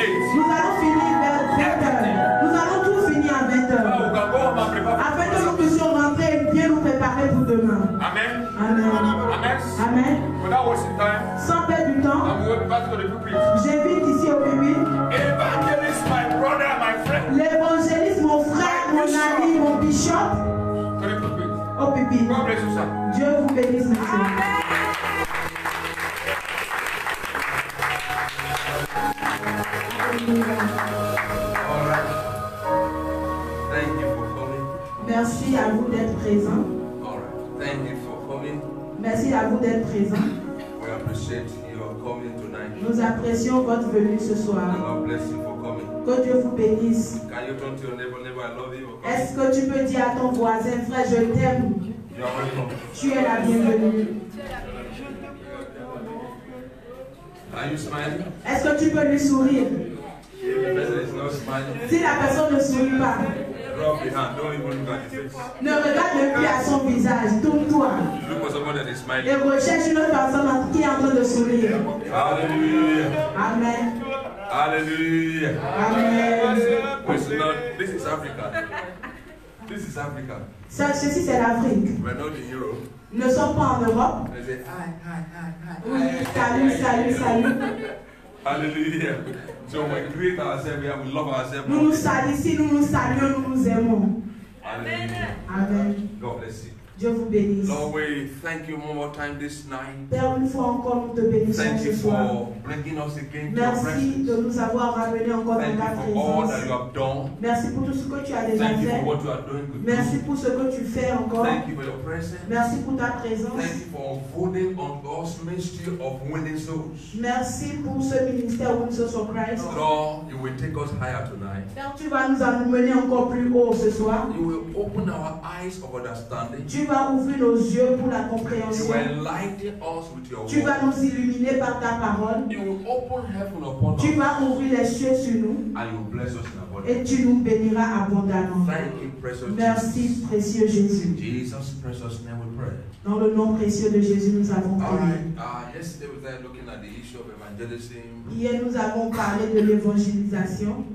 Nous allons finir vers 20h. Nous allons tout finir à 20h. Afin que nous puissions rentrer et bien nous préparer pour demain. Amen. Amen. Amen. Sans perdre du temps, j'invite ici au public l'évangéliste, mon frère, mon ami, mon bishop, au public. Dieu vous bénisse, monsieur. Merci à vous d'être présents. Merci à vous d'être présents. Nous apprécions votre venue ce soir. Que Dieu vous bénisse. Est-ce que tu peux dire à ton voisin, frère, je t'aime. Tu es la bienvenue. Est-ce que tu peux lui sourire? Si la personne ne sourit pas, ne regarde plus à son visage, tourne-toi et recherche une autre personne qui est en train de sourire. Amen. Hallelujah. Amen. This is Africa. This is Africa. Ceci c'est l'Afrique. We're not in Europe. Nous ne sommes pas en Europe. They say hi. Oui, salut. Hallelujah. So we greet ourselves here, we love ourselves. Nous nous saluons, nous nous saluons, nous nous aimons. Amen. Amen. God bless you. Dieu vous bénisse. Lord, we thank you one more time this night. Père, une fois encore, nous te bénissons Thank you ce soir. for bringing us again to your Merci presence. de nous avoir ramenés encore Thank dans ta you for all that présence. you have done. Merci pour tout ce que tu as déjà Thank you fait. for what you are doing. Merci pour ce que tu fais encore. Thank you for your presence. Merci pour ta présence. Thank you for unfolding on us ministry of winning souls. Merci pour ce ministère Win Souls for Christ. Lord, you will take us higher tonight. Père, tu vas nous amener encore plus haut ce soir. You will open our eyes of understanding. Tu vas ouvrir nos yeux pour la You compréhension. will enlighten us with your Tu vas word. nous illuminer par ta parole. You will open heaven upon Tu us. vas ouvrir les cieux sur nous And you will bless us in abundance. et tu nous béniras abondamment. Thank you, precious Merci, Jesus. précieux Jésus. In Jesus' precious name we pray. Dans le nom précieux de Jésus, nous avons All prié. right. Yesterday we started looking at the issue of evangelism Hier, nous avons parlé de l'évangélisation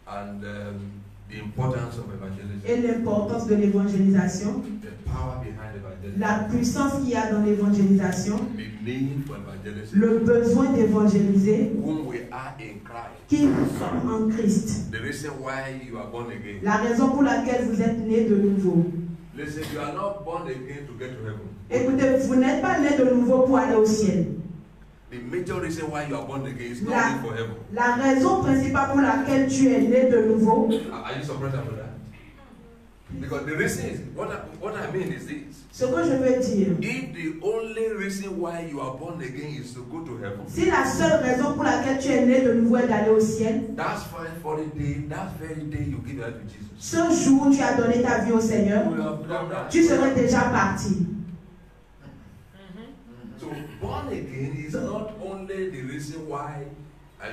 and the importance of evangelism, et l'importance de l'évangélisation, the power behind evangelism, la puissance qu'il y a dans l'évangélisation, the need for evangelism, le besoin d'évangéliser, whom we are in Christ, qui nous sommes en Christ. the reason why you are born again. La raison pour laquelle vous êtes nés de nouveau. Listen, you are not born again to get to heaven. Écoutez, vous n'êtes pas nés de nouveau pour aller au ciel. The major reason why you are born again is not only for heaven. La raison principale pour laquelle tu es né de nouveau. Are you surprised about that? Because the reason is, what I mean is this. Ce que je veux dire, If the only reason why you are born again is to go to heaven, si la seule raison pour laquelle tu es né de nouveau est d'aller au ciel, that's fine for the day, that very day you give your life to Jesus. ce jour où tu as donné ta vie au Seigneur, You have done that. tu serais déjà parti. So born again is not only the reason why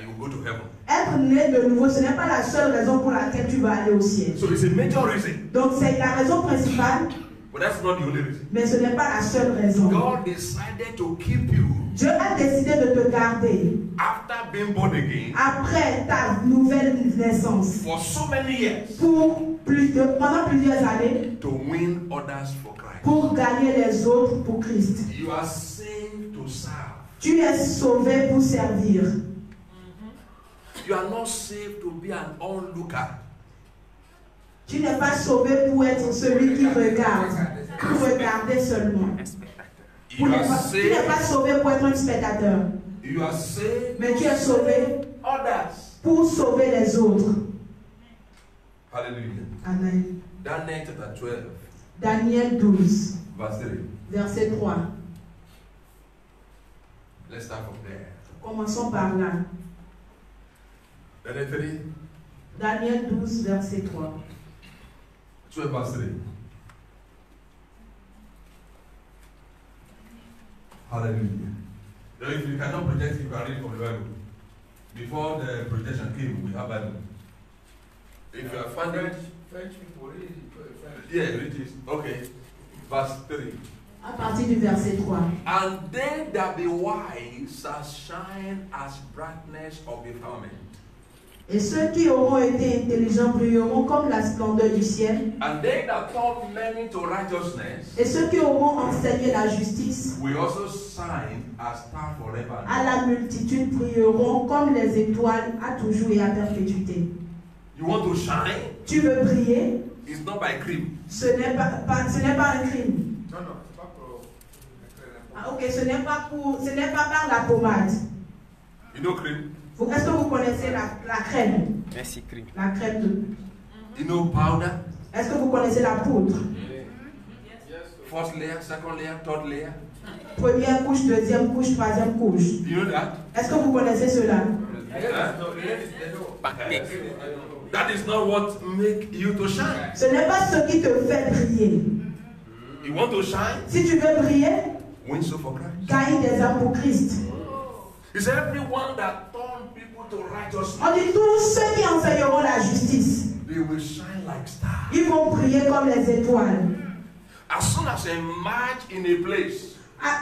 you go to heaven. Être né de nouveau, ce n'est pas la seule raison pour laquelle tu vas aller au ciel. So it's a major reason, Donc c'est la raison principale, but that's not the only reason. mais ce n'est pas la seule raison. God decided to keep you Dieu a décidé de te garder after being born again après ta nouvelle naissance for so many years pendant plusieurs années to win others for Christ. pour gagner les autres pour Christ. You are saved to serve. Tu es sauvé pour servir. You are not saved to be an onlooker. Tu n'es pas sauvé pour être celui qui regarde, pour regarder seulement. Tu You n'es are pas saved. sauvé pour être un spectateur, You are saved. mais tu es sauvé Others. pour sauver les autres. Hallelujah. Amen. Daniel chapter 12, Daniel 12, verse 3. verset 3. Let's start from there. Commençons par là. Daniel 3, Daniel 12, verset 3. 12 verse 3. Hallelujah. Now if you cannot project, you can read from the Bible. Before the projection came, we have Bible. If you are finding French people read it. yeah, it is. Okay. Verse 3. À partir du verset 3. And they that be wise shall shine as brightness of the firmament, Et ceux qui auront été intelligents brilleront comme la splendeur du ciel. And they that taught many to righteousness Et ceux qui auront enseigné la justice will also shine as stars forever. à la multitude brilleront comme les étoiles à toujours et à perpétuité. You want to shine? Tu veux briller? It's not by cream. Ce n'est pas un crime. Non, non, c'est pas pour Ah, ok, ce n'est pas par la pommade. You know cream? Est-ce que vous connaissez la crème? Merci, crime. La crème de... You know powder? Est-ce que vous connaissez la poudre? First layer, second layer, third layer. Première couche, deuxième couche, troisième couche. You know that? Est-ce que vous connaissez cela? That is not what make you to shine. Ce n'est pas ce qui te fait briller. You want to shine? Si tu veux briller, Win so for Christ. gagne des âmes pour Christ. It's everyone that turn people to righteousness. On dit tous ceux qui enseigneront la justice. They will shine like stars. Ils vont briller comme les étoiles. As soon as they emerge in a place,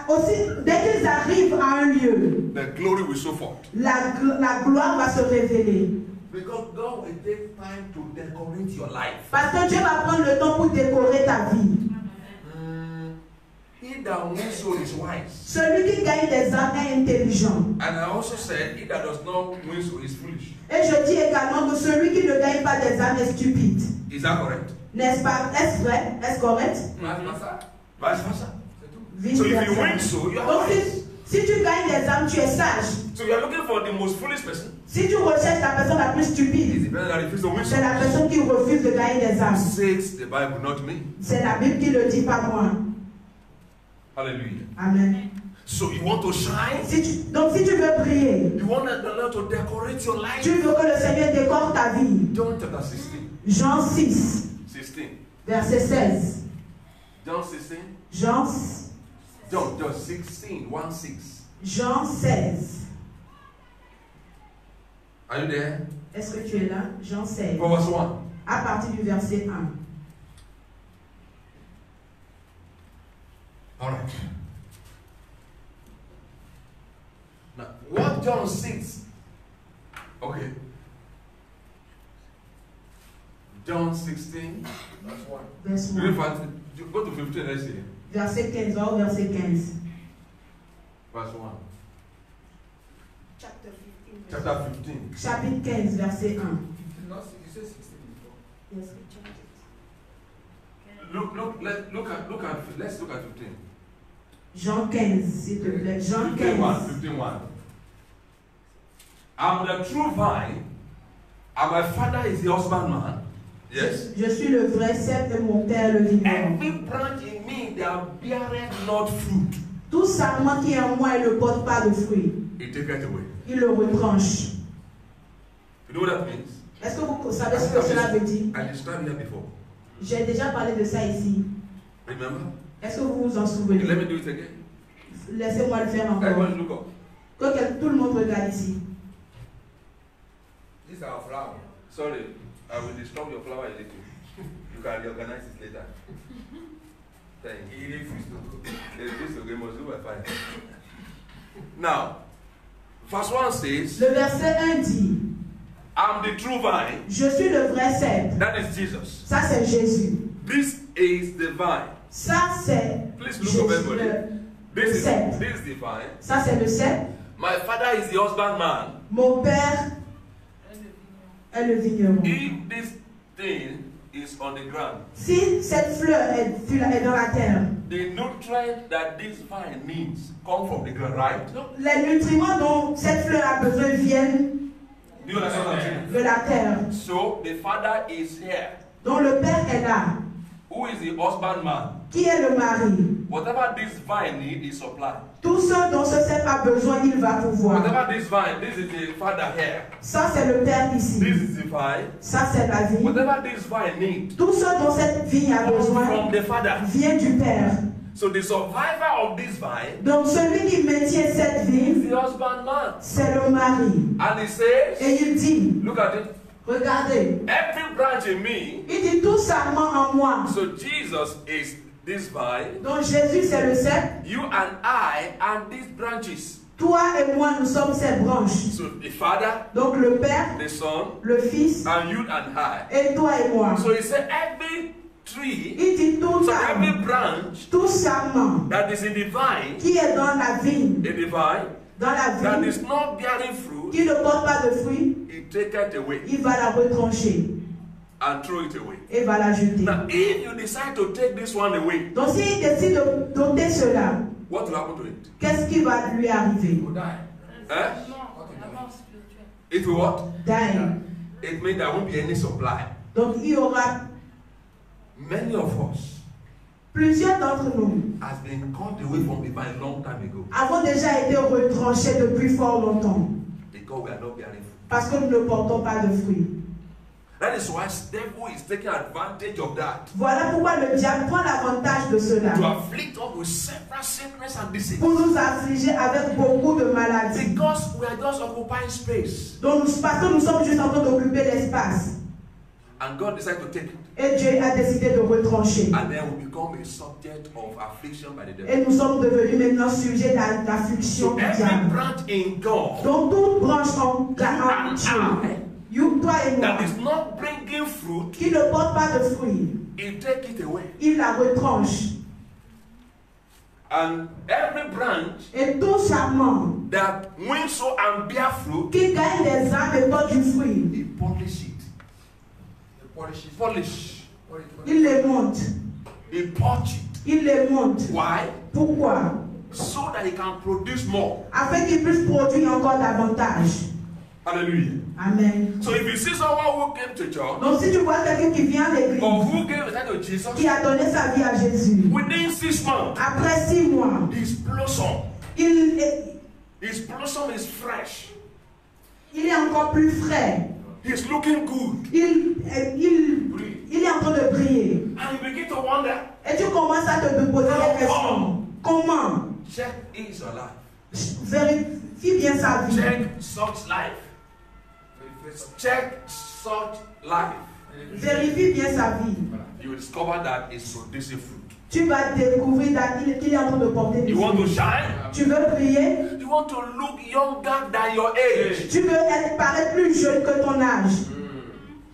Aussi, dès qu'ils arrivent à un lieu, the glory will show forth. la gloire va se révéler. Because God will take time to decorate your life. Parce que Dieu va prendre le temps pour décorer ta vie. He that wins soul is wise. Celui qui gagne des âmes est intelligent. And I also said, he that does not win soul is foolish. Et je dis également que celui qui ne gagne pas des âmes est stupide. Is that correct? N'est-ce pas? Est-ce vrai? Est-ce correct? Vice versa. Vice So if you versa. win soul, you are Donc wise. si tu gagnes des âmes, tu es sage. So you are looking for the most foolish person. Si tu recherches la personne la plus It's stupide, the person that refuses to win c'est la soul. personne qui refuse de gagner des âmes. Says the Bible, not me. C'est la Bible qui le dit, pas moi. Hallelujah. Amen. So you want to shine? Donc si tu veux briller, You want the Lord to decorate your life? tu veux que le Seigneur décore ta vie. John chapter 16. Jean 6, 16. verset 16. John 16. Jean 16. 1-6. Jean 16. Are you there? Est-ce que tu es là? Jean 16. From verse 1. À partir du verset 1. All right. Now, what John 6? Okay. John 16. Verset Read 1. from- Go to 15, let's see. Verset 15. Va au verset 15. Verse 1. Chapter 15. Chapter 15. Chapitre 15, verset 1. No, you said 16 before. Yes. Let's look at 15. Jean 15, s'il te plaît. Jean 15. 15:1. I'm the true vine, and my father is the husbandman. Yes. Je suis le vrai cep et mon père le vigneron. Every branch in me that beareth not fruit, Tout sarment qui est en moi et ne porte pas de fruits, he taketh away. il le retranche. You know what that means? Est-ce que vous savez ce que cela veut dire? I described here before. J'ai déjà parlé de ça ici. Remember? Est-ce que vous vous en Okay, souvenez? let me do it again. Laissez-moi le faire encore. Everyone look up. Que tout le monde regarde ici. These are flowers. Sorry, I will disturb your flower a little. You can reorganize it later. Thank you. He refused to do. This again must do by fire. Now, verse 1 says, Le verset 1 dit, I'm the true vine. je suis le vrai cep. That is Jesus. Ça c'est Jésus. This is the vine. Ça c'est Please look up everybody. This is cep. the vine. Ça c'est le cep. My father is the husbandman. Mon père est le vigneron. If this thing is on the ground, Si cette fleur est dans la terre, the nutrient that this vine needs come from the ground, right? donc les nutriments dont cette fleur a besoin viennent Do you understand what I'm saying? de la terre. So the father is here. Donc le père est là. Who is the husbandman? Qui est le mari? Whatever this vine needs is supplied. Tout ce dont ce cep a besoin, il va pouvoir. Whatever this vine, this is the father here. Ça c'est le père ici. This is the vine. Ça c'est la vie. Whatever this vine needs Tout ce dont cette vigne a comes besoin from the father. vient du père. So the survivor of this vine Donc celui qui maintient cette is vigne, the husbandman. c'est le mari. And he says, Et il dit, look at it. regardez, Every branch in me. il dit tout sarment en moi. So Jesus is this vine. Donc Jésus c'est le cep You and I are these branches. Toi et moi, nous sommes ces branches. So the Father, Donc le Père, the Son, le Fils, and you and I. et toi et moi. So he said every tree, Il dit tout so every arbre, branch tout sarment that is in the vine, qui est dans la vigne, that vigne, is not bearing fruit, qui ne porte pas de fruits, he take it away il va la retrancher and throw it away. et va la jeter. Now, if you decide to take this one away, Donc s'il décide de doter cela, what will happen to it? qu'est-ce qui va lui arriver? will die. Eh? La mort spirituelle. It will what? Die. It means there won't be any supply. Donc il y aura Many of us plusieurs d'entre nous has been cut away from the vine long time ago avons déjà été retranchés depuis fort longtemps because we are not bearing fruit. parce que nous ne portons pas de fruits. That is why the devil is taking advantage of that Voilà pourquoi le diable prend l'avantage de cela to afflict us with several sickness and disease. pour nous affliger avec beaucoup de maladies. Because we are just occupying space. Donc parce que nous sommes juste en train d'occuper l'espace. And God decided to take it. Et Dieu a décidé de retrancher. And then we become a subject of affliction by the devil. Et nous sommes devenus maintenant sujets d'affliction So du every diable. branch in God Donc toute branche en Dieu, toi et moi, that is not bringing fruit, qui ne porte pas de fruits, He take it away. il la retranche. And every branch Et tout sarment that wins so and bear fruit, qui gagne des âmes et porte du fruit, He polish it. The polish is Polish. il les monte. He purge it. Il les monte. Why? Pourquoi? So that He can produce more. Afin qu'il puisse produire encore davantage. Hallelujah. Amen. So if you see someone who came to church Donc si tu vois quelqu'un qui vient à l'église, or who gave his life to Jesus, qui a donné sa vie à Jésus, within 6 months, après 6 mois, his blossom is fresh. il est encore plus frais. He's looking good. Il est en train de briller. And you begin to wonder, Et tu commences à te poser des questions. Comment? check his or life. Vérifie bien sa vie. Check such life. Check such life. Vérifie bien sa vie. You will discover that it's producing fruit. Tu vas découvrir qu'il est en train de porter des You want to fruits. shine? Tu veux briller? You want to look younger than your age? Tu veux paraître plus jeune que ton âge.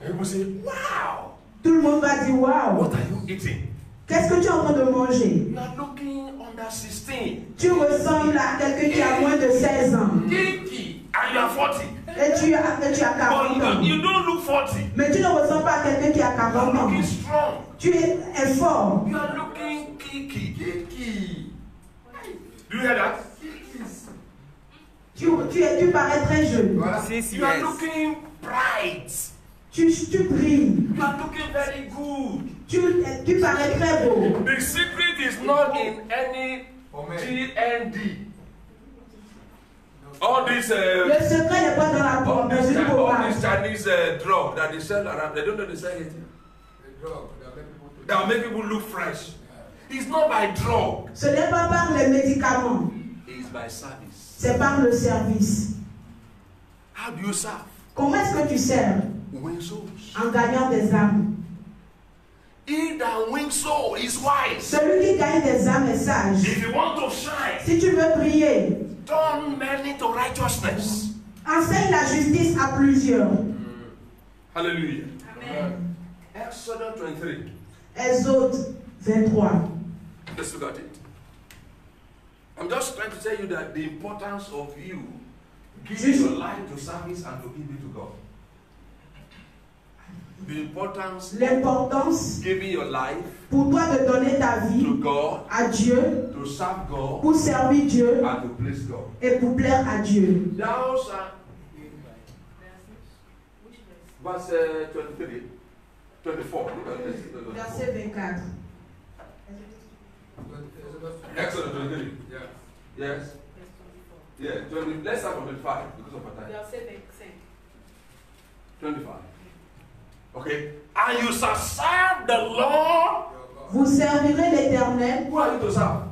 And people say, wow, Tout le monde va dire waouh. what are you eating? Qu'est-ce que tu es en train de manger? You are looking under 16. Tu ressembles à quelqu'un qui a moins de 16 ans. Kinky. And you are 40. Et tu as 40 ans. But you don't look 40. Mais tu ne ressembles pas à quelqu'un qui a You 40 are ans. looking strong. Tu es fort. You are looking kiki. Kiki. Do you hear that? Tu parais très jeune. Voilà. You are looking bright. Tu brilles. You are looking very good. Tu parais très beau. The secret is not in any Amen. GND. All these Le secret n'est pas dans la all mesure these pommade. Chinese drugs that they sell around, they don't know they sell it. The drug that make people to That will make people look fresh. It's not by drug. Ce n'est pas par les médicaments. It's by service. C'est par le service. How do you serve? Comment est-ce que tu sers? Win souls. En gagnant des âmes. He that wins soul is wise. Celui qui gagne des âmes est sage. If you want to shine, Si tu veux briller, turn men into righteousness. enseigne la justice à plusieurs. Hallelujah. Amen. Exodus 23. Exode 23. Let's look at it. I'm just trying to tell you that the importance of you giving your life to service and to give it to God. The importance L'importance of giving your life pour toi de donner ta vie to God, à Dieu, to serve God, pour servir Dieu and to please God. et pour plaire à Dieu. Those are Which verse? verse 23, 24. Verset 24. Exodus 23. Yeah. Yes. Verse 24. Yeah. 20, let's start from 25 because of our time. Verset 25. 25. Okay. And you shall serve the Lord. Vous servirez l'Éternel. Who are you to serve?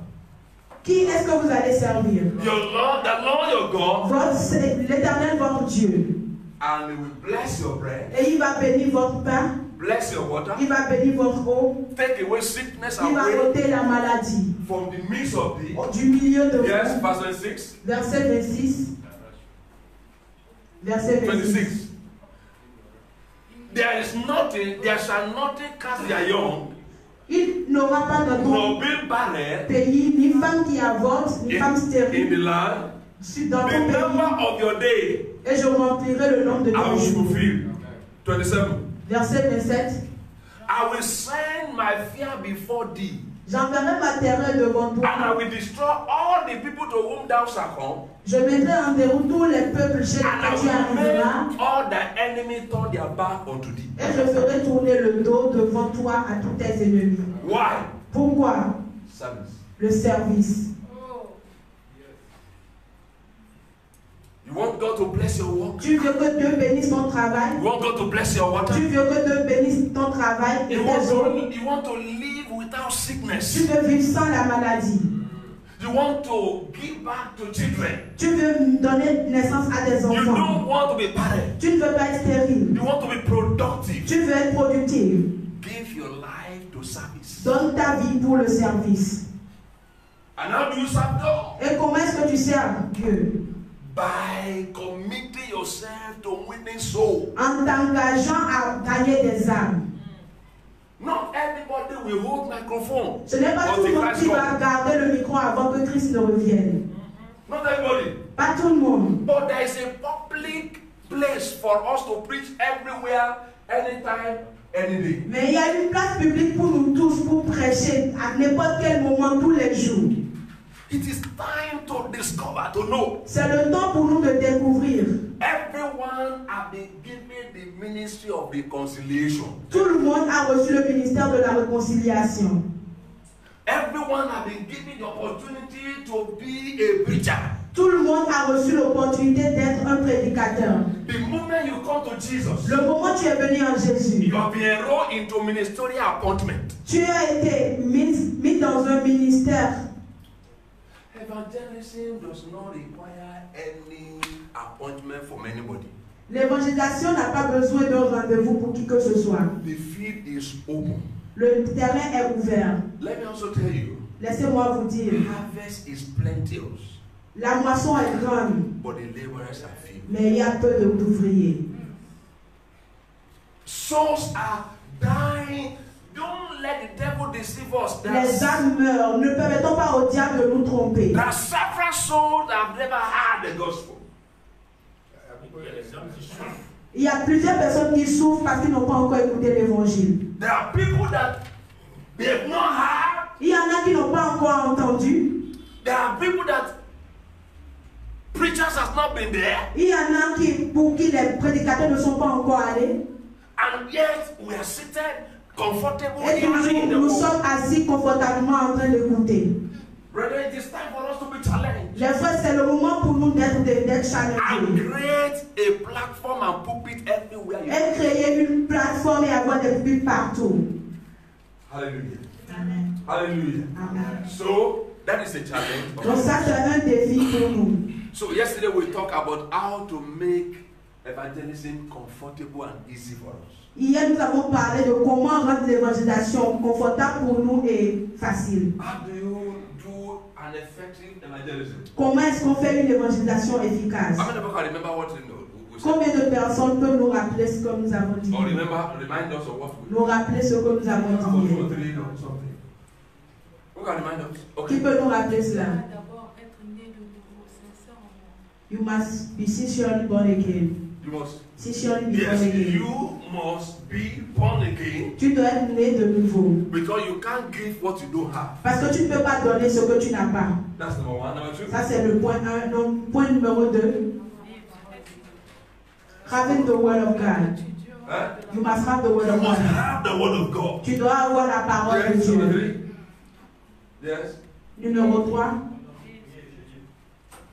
Qui est-ce que vous allez servir? Your Lord, the Lord your God. L'Éternel, votre Dieu. And he will bless your bread. Et il va bénir votre pain. Bless your water. Il va bénir votre eau. Take away sickness Il va away ôter la maladie. from the midst of thee. Du milieu de Yes, vous. verse 26. Verset 26. Verset 26. 26. There shall nothing cast their young, Il n'aura pas de nor be barren pays, ni femme qui avorte, ni femme in the stérile land. dans The ton number pays. of your day Et je remplirai le nombre de I tes will jours. fulfill. 27. Verset 27. I will send my fear before thee, J'enverrai ma terreur devant and I toi. will destroy all the people to whom thou shalt come, Je mettrai en déroute tous les peuples chez and I lesquels tu will arriveras. make all thy enemies turn their back unto thee. Et je ferai tourner le dos devant toi à tous tes ennemis. Why? Pourquoi? Service. Le service. Oh. You want God to bless your work? Tu veux que Dieu bénisse ton travail? You want God to bless your water? Tu veux que Dieu bénisse ton travail et You tes eaux? want to live without Tu sickness. veux vivre sans la maladie. You want to give back to children. Tu veux donner naissance à des You enfants. don't want to be barren. Tu ne veux pas être stérile. You want to be productive. Tu veux être productif. Give your life to service. Donne ta vie pour le service. And how do you serve God? Et comment est-ce que tu sers Dieu? By committing yourself to winning souls. En t'engageant à gagner des âmes. Not everybody will hold microphone. Ce n'est pas tout le monde qui va garder le micro avant que Christ ne revienne. Not everybody. Pas tout le monde. But there is a public place for us to preach everywhere, anytime, any day. Mais il y a une place publique pour nous tous pour prêcher à n'importe quel moment, tous les jours. It is time to discover, to know. C'est le temps pour nous de découvrir. Everyone has been given the ministry of reconciliation. Tout le monde a reçu le ministère de la réconciliation. Everyone has been given the opportunity to be a preacher. Tout le monde a reçu l'opportunité d'être un prédicateur. The moment you come to Jesus, Le moment où tu es venu en Jésus, you have been enrolled into ministerial appointment. tu as été mis dans un ministère. Evangelism does not require any appointment from anybody. L'évangélisation n'a pas besoin d'un rendez-vous pour qui que ce soit. The field is open. Le terrain est ouvert. Let me also tell you, Laissez-moi vous dire, harvest is plenteous, la moisson est grande, but the laborers are few. mais il y a peu d'ouvriers. Souls are dying. Don't let the devil deceive us. Les âmes meurent. Ne permettons pas au diable de nous tromper. There are several souls that have never heard the gospel. Il y a plusieurs personnes qui souffrent parce qu'ils n'ont pas encore écouté l'évangile. There are people that they have not heard. Il y en a qui n'ont pas encore entendu. There are people that preachers have not been there. Il y en a pour qui les prédicateurs ne sont pas encore allés. And yet we are seated comfortable Et hearing the nous word. sommes assis confortablement en train d'écouter. Brother, it is time for us to be challenged. Les frères, c'est le moment pour nous d'être And challengés. create a platform and pulpit everywhere you Et créer une plateforme et avoir des publics partout. Hallelujah. Amen. Hallelujah. Amen. So that is a challenge. Donc ça, c'est un défi pour nous. So yesterday we talked about how to make evangelism comfortable and easy for us. Hier, nous avons parlé de comment rendre l'évangélisation confortable pour nous et facile. How do you do an effective evangelism? Comment est-ce qu'on fait une évangélisation efficace? How many people can remember what we said? Combien de personnes peuvent nous rappeler ce que nous avons dit? Or remind us of what we Nous rappeler ce que nous avons dit hier. Who can remind us? Qui Okay. peut nous rappeler cela? D'abord, être né de nouveau, sincère en moi. You must be sincerely born again. You must. Sincerely be born Yes, again. you must be born again Tu dois être né de nouveau. because you can't give what you don't have. Parce que tu ne peux pas donner ce que tu n'as pas. That's number one. Number two. Ça, c'est le point 1. Donc, point numéro 2. Having the word of God. Huh? You must have the word You of must God. have the word of God. Tu dois avoir la parole de Yes, number Dieu. three. Yes. Numéro 3.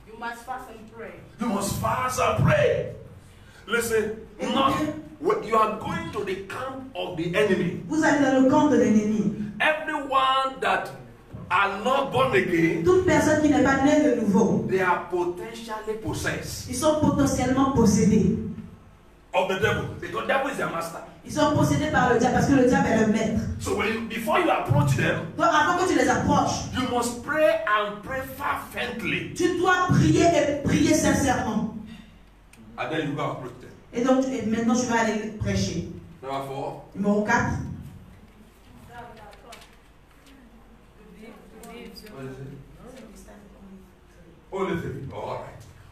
You must fast and pray. You must fast and pray. Listen, when you are going to the camp of the enemy. Vous allez dans le camp de l'ennemi. Everyone that are not born again, Toute personne qui n'est pas née de nouveau, they are potentially possessed. ils sont potentiellement possédés. of the devil because the devil is their master. Ils sont possédés par le diable parce que le diable est le maître. So before you approach them, Donc avant que tu les approches, you must pray and pray fervently. tu dois prier et prier sincèrement. And then you go approach them. Et donc maintenant tu vas aller prêcher. Number 4. Numéro 4. Only 3. All right.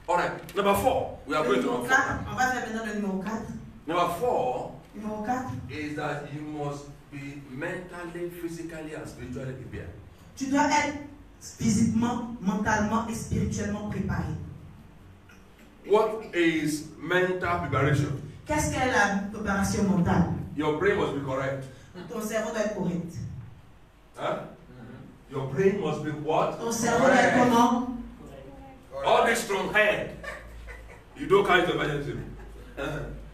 All right. Number 4. We are going to Numéro 4. On va faire maintenant le numéro 4. Number 4 Numéro 4. is that you must be mentally, physically, and spiritually prepared. Tu dois être physiquement, mentalement et spirituellement préparé. What is mental preparation? Qu'est-ce qu'est la préparation mentale? Your brain must be correct. Ton cerveau doit être correct. Huh? Your brain must be what? Ton cerveau doit être comment? All this strong head. You don't carry the evangelism.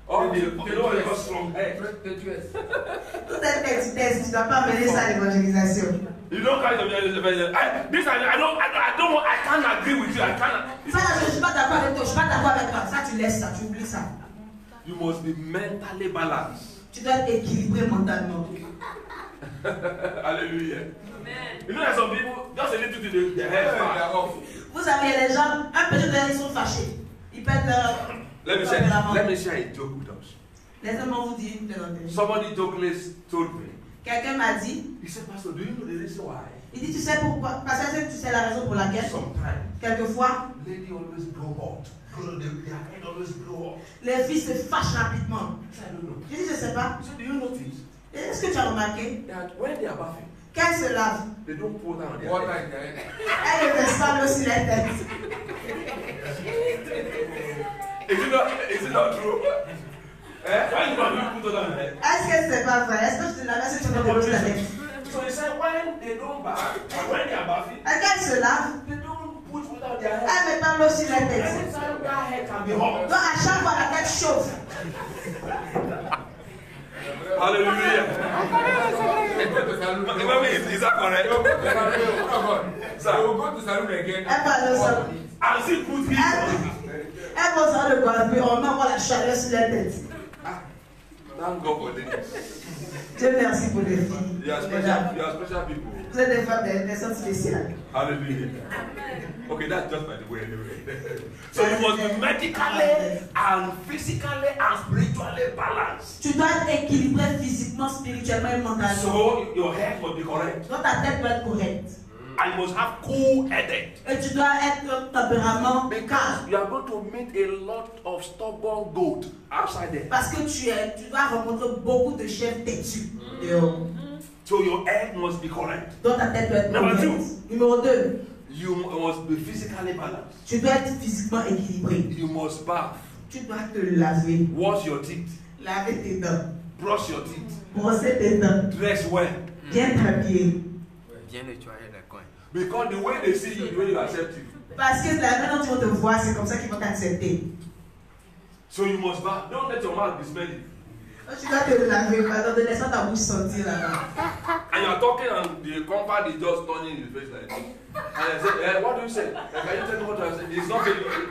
All the strong head. Toute cette petitesse, tu ne dois pas mener ça à l'évangélisation. You don't carry the evangelism. I can't agree with you. I can't. Ça, là, je ne suis pas d'accord avec toi. Je ne suis pas d'accord avec toi. Ça, tu laisses ça, tu oublies ça. You must be mentally balanced. Tu dois être équilibré mentalement. Hallelujah. Amen. You know that some people just a little to the head. Vous savez, les gens, un petit peu, ils sont fâchés. Ils pètent Let me share a joke with us. Laissez-moi vous dire une plaisanterie. Somebody jokingly told me. Quelqu'un m'a dit. He said, Pastor, do you know the reason why? Il dit, tu sais pourquoi? Parce que tu sais la raison pour laquelle. Sometimes. Quelquefois. Lady always blow hot. Their head always blow hot. Les filles se fâchent rapidement. I don't know. Je dis, je ne sais pas. He said, do you notice? Est-ce que tu as remarqué? That when they are bathing. Quand elles se lavent. They don't pour down their Water head. in their head. Elles ne versent pas l'eau sur la tête. Is it not true? Why you don't put it on the head? Est-ce que c'est pas vrai? Est-ce que je te lave? Est-ce que tu dois l'eau sur la tête? So he said when they don't bath, when they are bathing, Et quand elles se lavent, they don't put water on their head. elles ne mettent pas l'eau sur la tête. Every time that head can be hot. Donc à chaque fois la tête chauffe. Hallelujah. Is that correct? So we'll go to salon again. Elles vont au salon. And see put heat on it. Elles vont au salon de coiffure, on met encore la chaleur sur la tête. Thank God for this. Dieu merci pour les filles. You are special people. Vous êtes des femmes, des personnes spéciales. Hallelujah. Okay, that's just by the way anyway. So you must be medically and physically and spiritually balanced. Tu dois être équilibré physiquement, spirituellement et mentalement. So your head must be correct. Donc ta tête doit être correcte. And you must have cool-headed. Et tu dois être tempérament Because calme. you are going to meet a lot of stubborn goat outside there. Parce que tu vas rencontrer beaucoup de chefs têtus. So your head must be correct. Donc ta tête doit être Number correcte. Numéro 2. You must be physically balanced. Tu dois être physiquement équilibré. You must bath. Tu dois te laver. Wash your teeth. Laver tes dents. Brush your teeth. Brosser tes dents. Dress well. Bien t'habiller. Bien nettoyer les coins. Because the way they see you, the way you accept you. Parce que la manière dont ils vont te voir, c'est comme ça qu'ils vont t'accepter. So you must bath. Don't let your mouth be smelly. Donc tu dois te laver, pardon, de laisser ta bouche sentir là-bas. And you are talking and the comfort is just turning in the face like this. And I say, what do you say? Can you tell me what I say? It's not very good.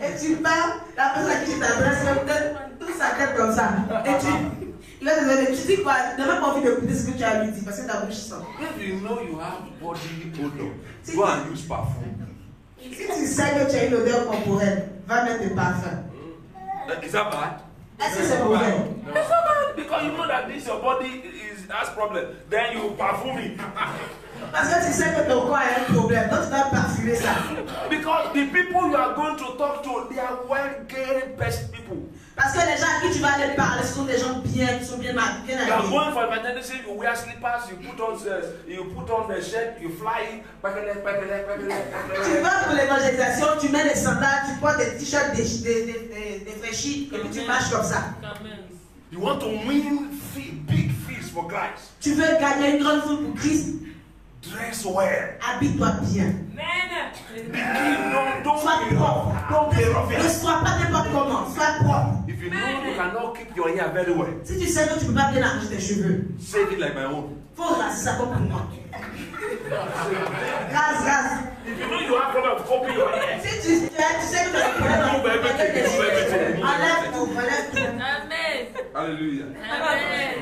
Et tu parles, la personne à qui tu t'adresses, toute sa tête comme ça. Et tu dis quoi? Tu n'as même pas envie d'écouter ce que tu as lui dit parce que ta bouche sent. If you know you have body odor, go and use perfume. Si tu sais que tu as une odeur corporelle, va mettre des parfums. Is that bad? Est-ce que c'est mauvais? It's not bad because you know that this your body has problem. Then you perfume it. Parce que tu sais que ton corps a un problème, donc tu dois parfumer ça. Because the people you are going to talk to, they are well-caring best people. Parce que les gens à qui tu vas aller parler, ce sont des gens bien, qui sont bien You are habillés. going for evangelism, you wear slippers, you put on the shirt, you fly, Tu vas pour l'évangélisation, tu mets des sandales, tu portes des t-shirts défraîchis et puis tu marches comme ça. You want to win big fees for Christ. Tu veux gagner une grande foule pour Christ. Dress well. Habille-toi bien. Sois propre. Ne sois pas n'importe comment. Sois propre. If you know you cannot keep your hair very well, Si tu sais que tu ne peux pas bien arranger tes cheveux, save it like my own. faut raser ça comme pour moi. Rase. If you know you have problem with copying your hair, Si tu sais que tu as des problèmes avec tes cheveux, enlève tout. Amen. Hallelujah. Amen.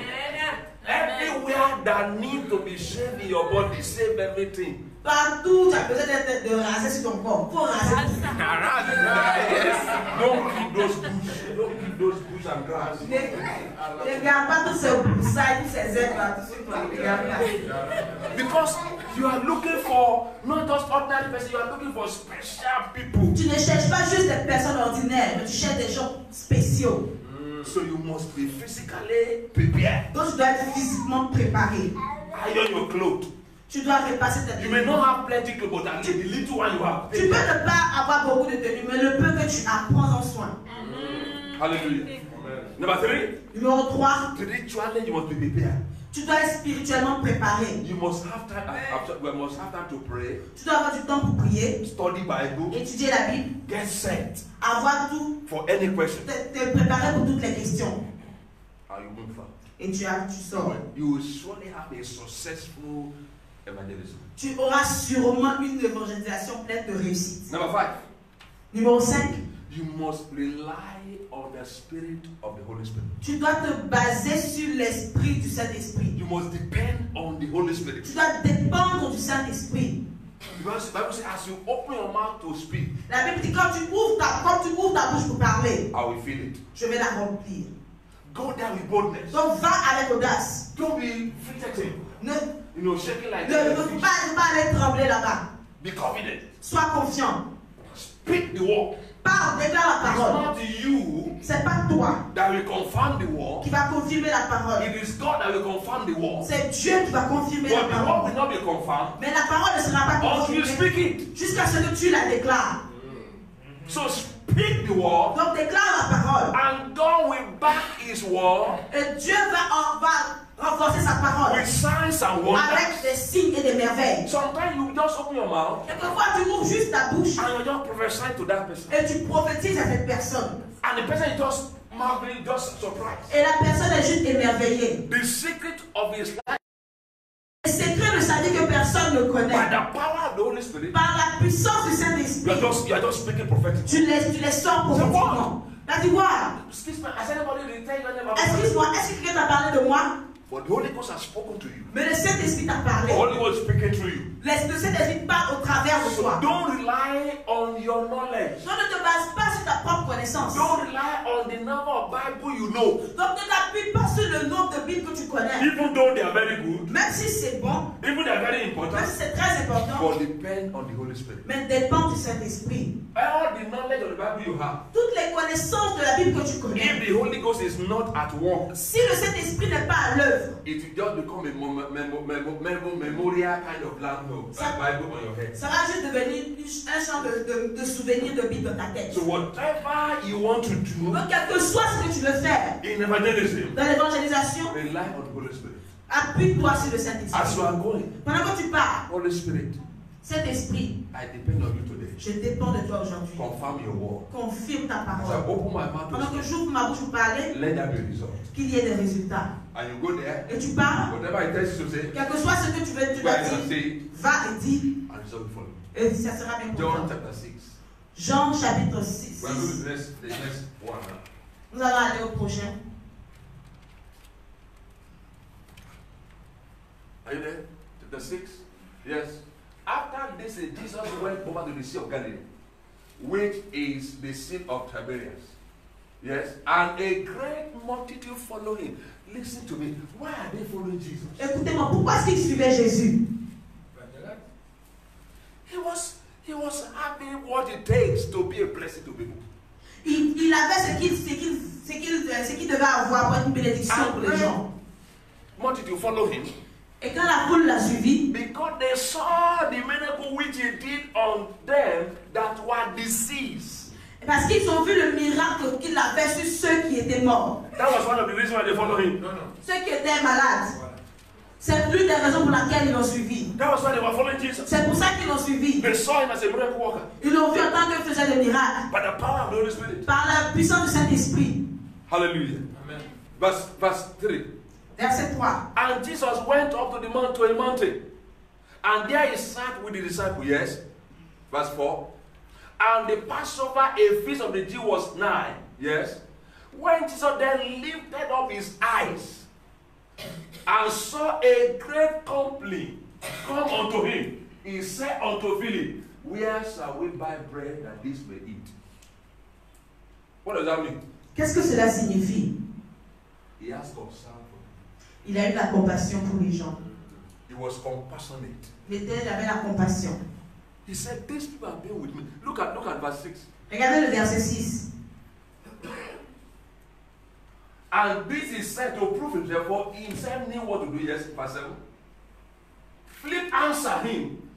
everywhere that need to be shaved in your body, save everything. Partout, tu as besoin de raser sur ton corps. Faut raser tout. Don't keep those bush. Don't keep those bush and grass. Ne garde pas tous ces broussailles, tous ces herbes là, tout sur toi. Ne garde pas. Because you are looking for not just ordinary person, you are looking for special people. Tu ne cherches pas juste des personnes ordinaires, mais tu cherches des gens spéciaux. So you must be physically prepared. Donc tu dois être physiquement préparé. Iron your clothes. Tu dois repasser tes You may tenues. not have plenty clothes, but at least the little one you have. Tu peux ne pas avoir beaucoup de tenues, mais le peu que tu as, prends-en soin. Hallelujah. Number 3, Numéro 3, spiritually you must be prepared. tu dois être spirituellement préparé. You must have time. We must have time to pray, Tu dois avoir du temps pour prier, study Bible, étudier la Bible, get set avoir tout, for any question. te préparer pour toutes les questions. And you move forward. Et tu sors. You will surely have a successful evangelism. Tu auras sûrement une évangélisation pleine de réussite. Number 5, Numéro 5, you must rely on the Spirit of the Holy Spirit. tu dois te baser sur l'esprit du Saint-Esprit. You must depend on the Holy Spirit. Tu dois dépendre du Saint-Esprit. Because the Bible says, as you open your mouth to speak, La Bible dit quand tu ouvres ta bouche pour parler, I will fill it. je vais la remplir. Go there with boldness. Donc va avec audace. Don't be fidgeting. Ne Shaking like pas aller trembler là-bas. Be confident. Sois confiant. Speak the word. Parle, déclare la It's parole. not you C'est pas toi that will confirm the word. qui va confirmer la parole. It is God that will confirm the word. C'est Dieu qui va confirmer la But the word parole. will not be confirmed Mais la parole ne sera pas until you confirmée speak it. jusqu'à ce que tu la déclares. So speak the word, Donc déclare la parole. and God will back His word Et Dieu va renforcer sa parole with signs and avec wonders. des signes et des merveilles. Sometimes you just open your mouth Quelquefois, tu ouvres juste ta bouche and you just prophesy to that person, et tu prophétises à cette personne. and the person is just marveling, just surprised. Et la personne est juste émerveillée. The secret of his life, Le secret de sa vie que personne ne by connaît. the power of the Holy Spirit, Par la puissance du Saint-Esprit, you are just speaking prophetically. tu les sors prophétiquement. Tu as dit, waouh, Excuse me, has anybody returned your name about excuse-moi, est-ce que quelqu'un t'a parlé de moi? But the Holy Ghost has spoken to you. Mais le Saint-Esprit t'a The parlé. Holy Ghost is speaking through you. Le Saint-Esprit parle au travers de So toi. don't rely on your knowledge. Donc ne te base pas sur ta propre connaissance. Don't rely on the number of Bible you know. Donc ne t'appuie pas sur le nombre de Bibles que tu connais. Even though they are very good, Même si c'est bon, even they are very même important, si c'est très important, but depend on the Holy Spirit. mais dépend du Saint-Esprit. All the knowledge of the Bible you have, Toutes les connaissances de la Bible que tu connais, if the Holy Ghost is not at work, si le Saint-Esprit n'est pas à l'œuvre, it will just become a memorial kind of language, Bible on your head. ça va juste devenir un champ de souvenirs de Bible dans ta tête. So whatever you want to do Donc quel que soit ce que tu veux faire in evangelism, dans l'évangélisation, rely on the Holy Spirit. appuie-toi sur le As you Saint-Esprit. are going, Pendant que tu pars, Holy Spirit, Saint-Esprit, I depend on you today. je dépends de toi aujourd'hui. Confirm your word. Confirme ta As I parole. open my mouth Pendant to que speak, j'ouvre ma bouche pour parler, let that be a result. qu'il y ait des résultats. And you go there, Et tu pars, whatever it tells you to say, quel que soit ce que tu veux, tu go dois ahead and dire, say it, va et dis, and result will follow. et ça sera bien pour John toi. chapter 6. Jean chapitre 6. We're going to the next one now. Nous allons aller au prochain. Are you there? Chapter 6? Yes. After this, Jesus went over to the Sea of Galilee, which is the Sea of Tiberias. Yes. And a great multitude followed him. Listen to me. Why are they following Jesus? Écoutez-moi, pourquoi est-ce qu'ils suivaient Jésus? He was having what it takes to be a blessing to people. Il avait ce qu'il devait avoir pour être une bénédiction pour les gens. Multitude followed him Et quand la foule l'a suivi, because they saw the miracle which he did on them that were diseased. parce qu'ils ont vu le miracle qu'il a fait sur ceux qui étaient morts, That was one of the reasons why they followed him. ceux qui étaient malades. C'est l'une des raisons pour laquelle ils l'ont suivi. That was why they were following Jesus. C'est pour ça qu'ils l'ont suivi. They saw him as a miracle worker Ils l'ont vu en tant que faisait de miracles. by the power of the Holy Spirit. Par la puissance du Saint-Esprit. Hallelujah. Amen. Verse 3. Verset 3. And Jesus went up to a mountain. And there he sat with the disciples. Yes. Verse 4. And the Passover, a feast of the Jews, was nigh. Yes. When Jesus then lifted up his eyes and saw a great company come unto him, he said unto Philip, where shall we buy bread that this may eat? What does that mean? Qu'est-ce que cela signifie? He has concern for them. Il a eu la compassion pour les gens. He was compassionate. Il avait la compassion. He said, these people have been with me. Look at verse 6. Regardez le verset 6. And this is said to prove himself, for he himself knew what to do. Yes, verse 7. Philip answered him,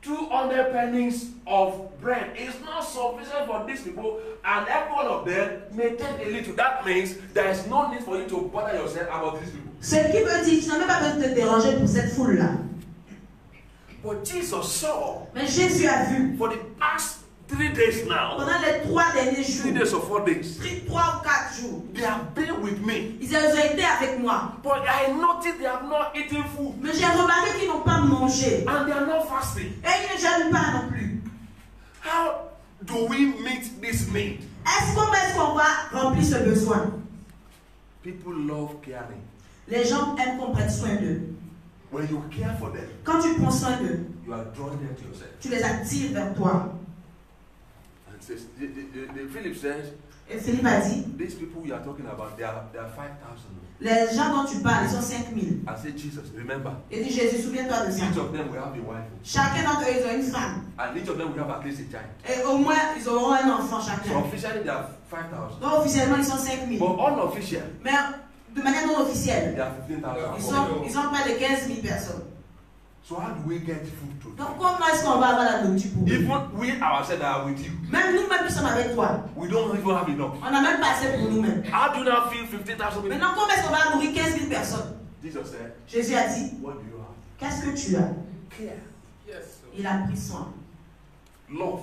200 pennies of bread is not sufficient for these people, and every one of them may take a little. That means there is no need for you to bother yourself about these people. Ce qui veut dire, tu n'as même pas besoin de te déranger pour cette foule-là. But Jesus saw, Mais Jésus a vu, for the past 3 days now, pendant les 3 derniers 3 jours, days or 4 days, 3 ou 4 jours, they have been with me. ils ont été avec moi. But I noticed they have not eaten food. Mais j'ai remarqué qu'ils n'ont pas mangé. And they are not fasting. Et ils ne jeûnent pas non plus. How do we meet this need? Comment est-ce qu'on va remplir ce besoin? People love caring. Les gens aiment qu'on prenne soin d'eux. When you care for them, Quand tu prends soin d'eux, you are drawing them to yourself. tu les attires vers toi. And says, Philip says, Et Philippe a dit, these people you are talking about, they are 5,000. les gens dont tu parles, ils sont 5000. I said, Jesus, remember, Il dit, Jésus, souviens-toi de ça. each of them will have a wife. Chacun d'entre eux, ils ont une femme. And each of them will have at least a child. Et au moins, ils auront un enfant So chacun. officially they are 5,000. Donc officiellement, ils sont 5000. But unofficial, Mais de manière non officielle, they are 15,000. ils ont près de 15 000 personnes. So how do we get food to Donc comment est-ce qu'on va avoir la nourriture pour eux? Even we ourselves are with you. Même nous-mêmes, nous sommes avec toi. We don't even have enough. On n'a même pas assez pour nous-mêmes. How do you now feed 15,000 people? Maintenant, comment est-ce qu'on va nourrir 15 000 personnes? Jesus said, Jésus a dit, what do you have? qu'est-ce que tu as? Care, Yes. Il a pris soin. love,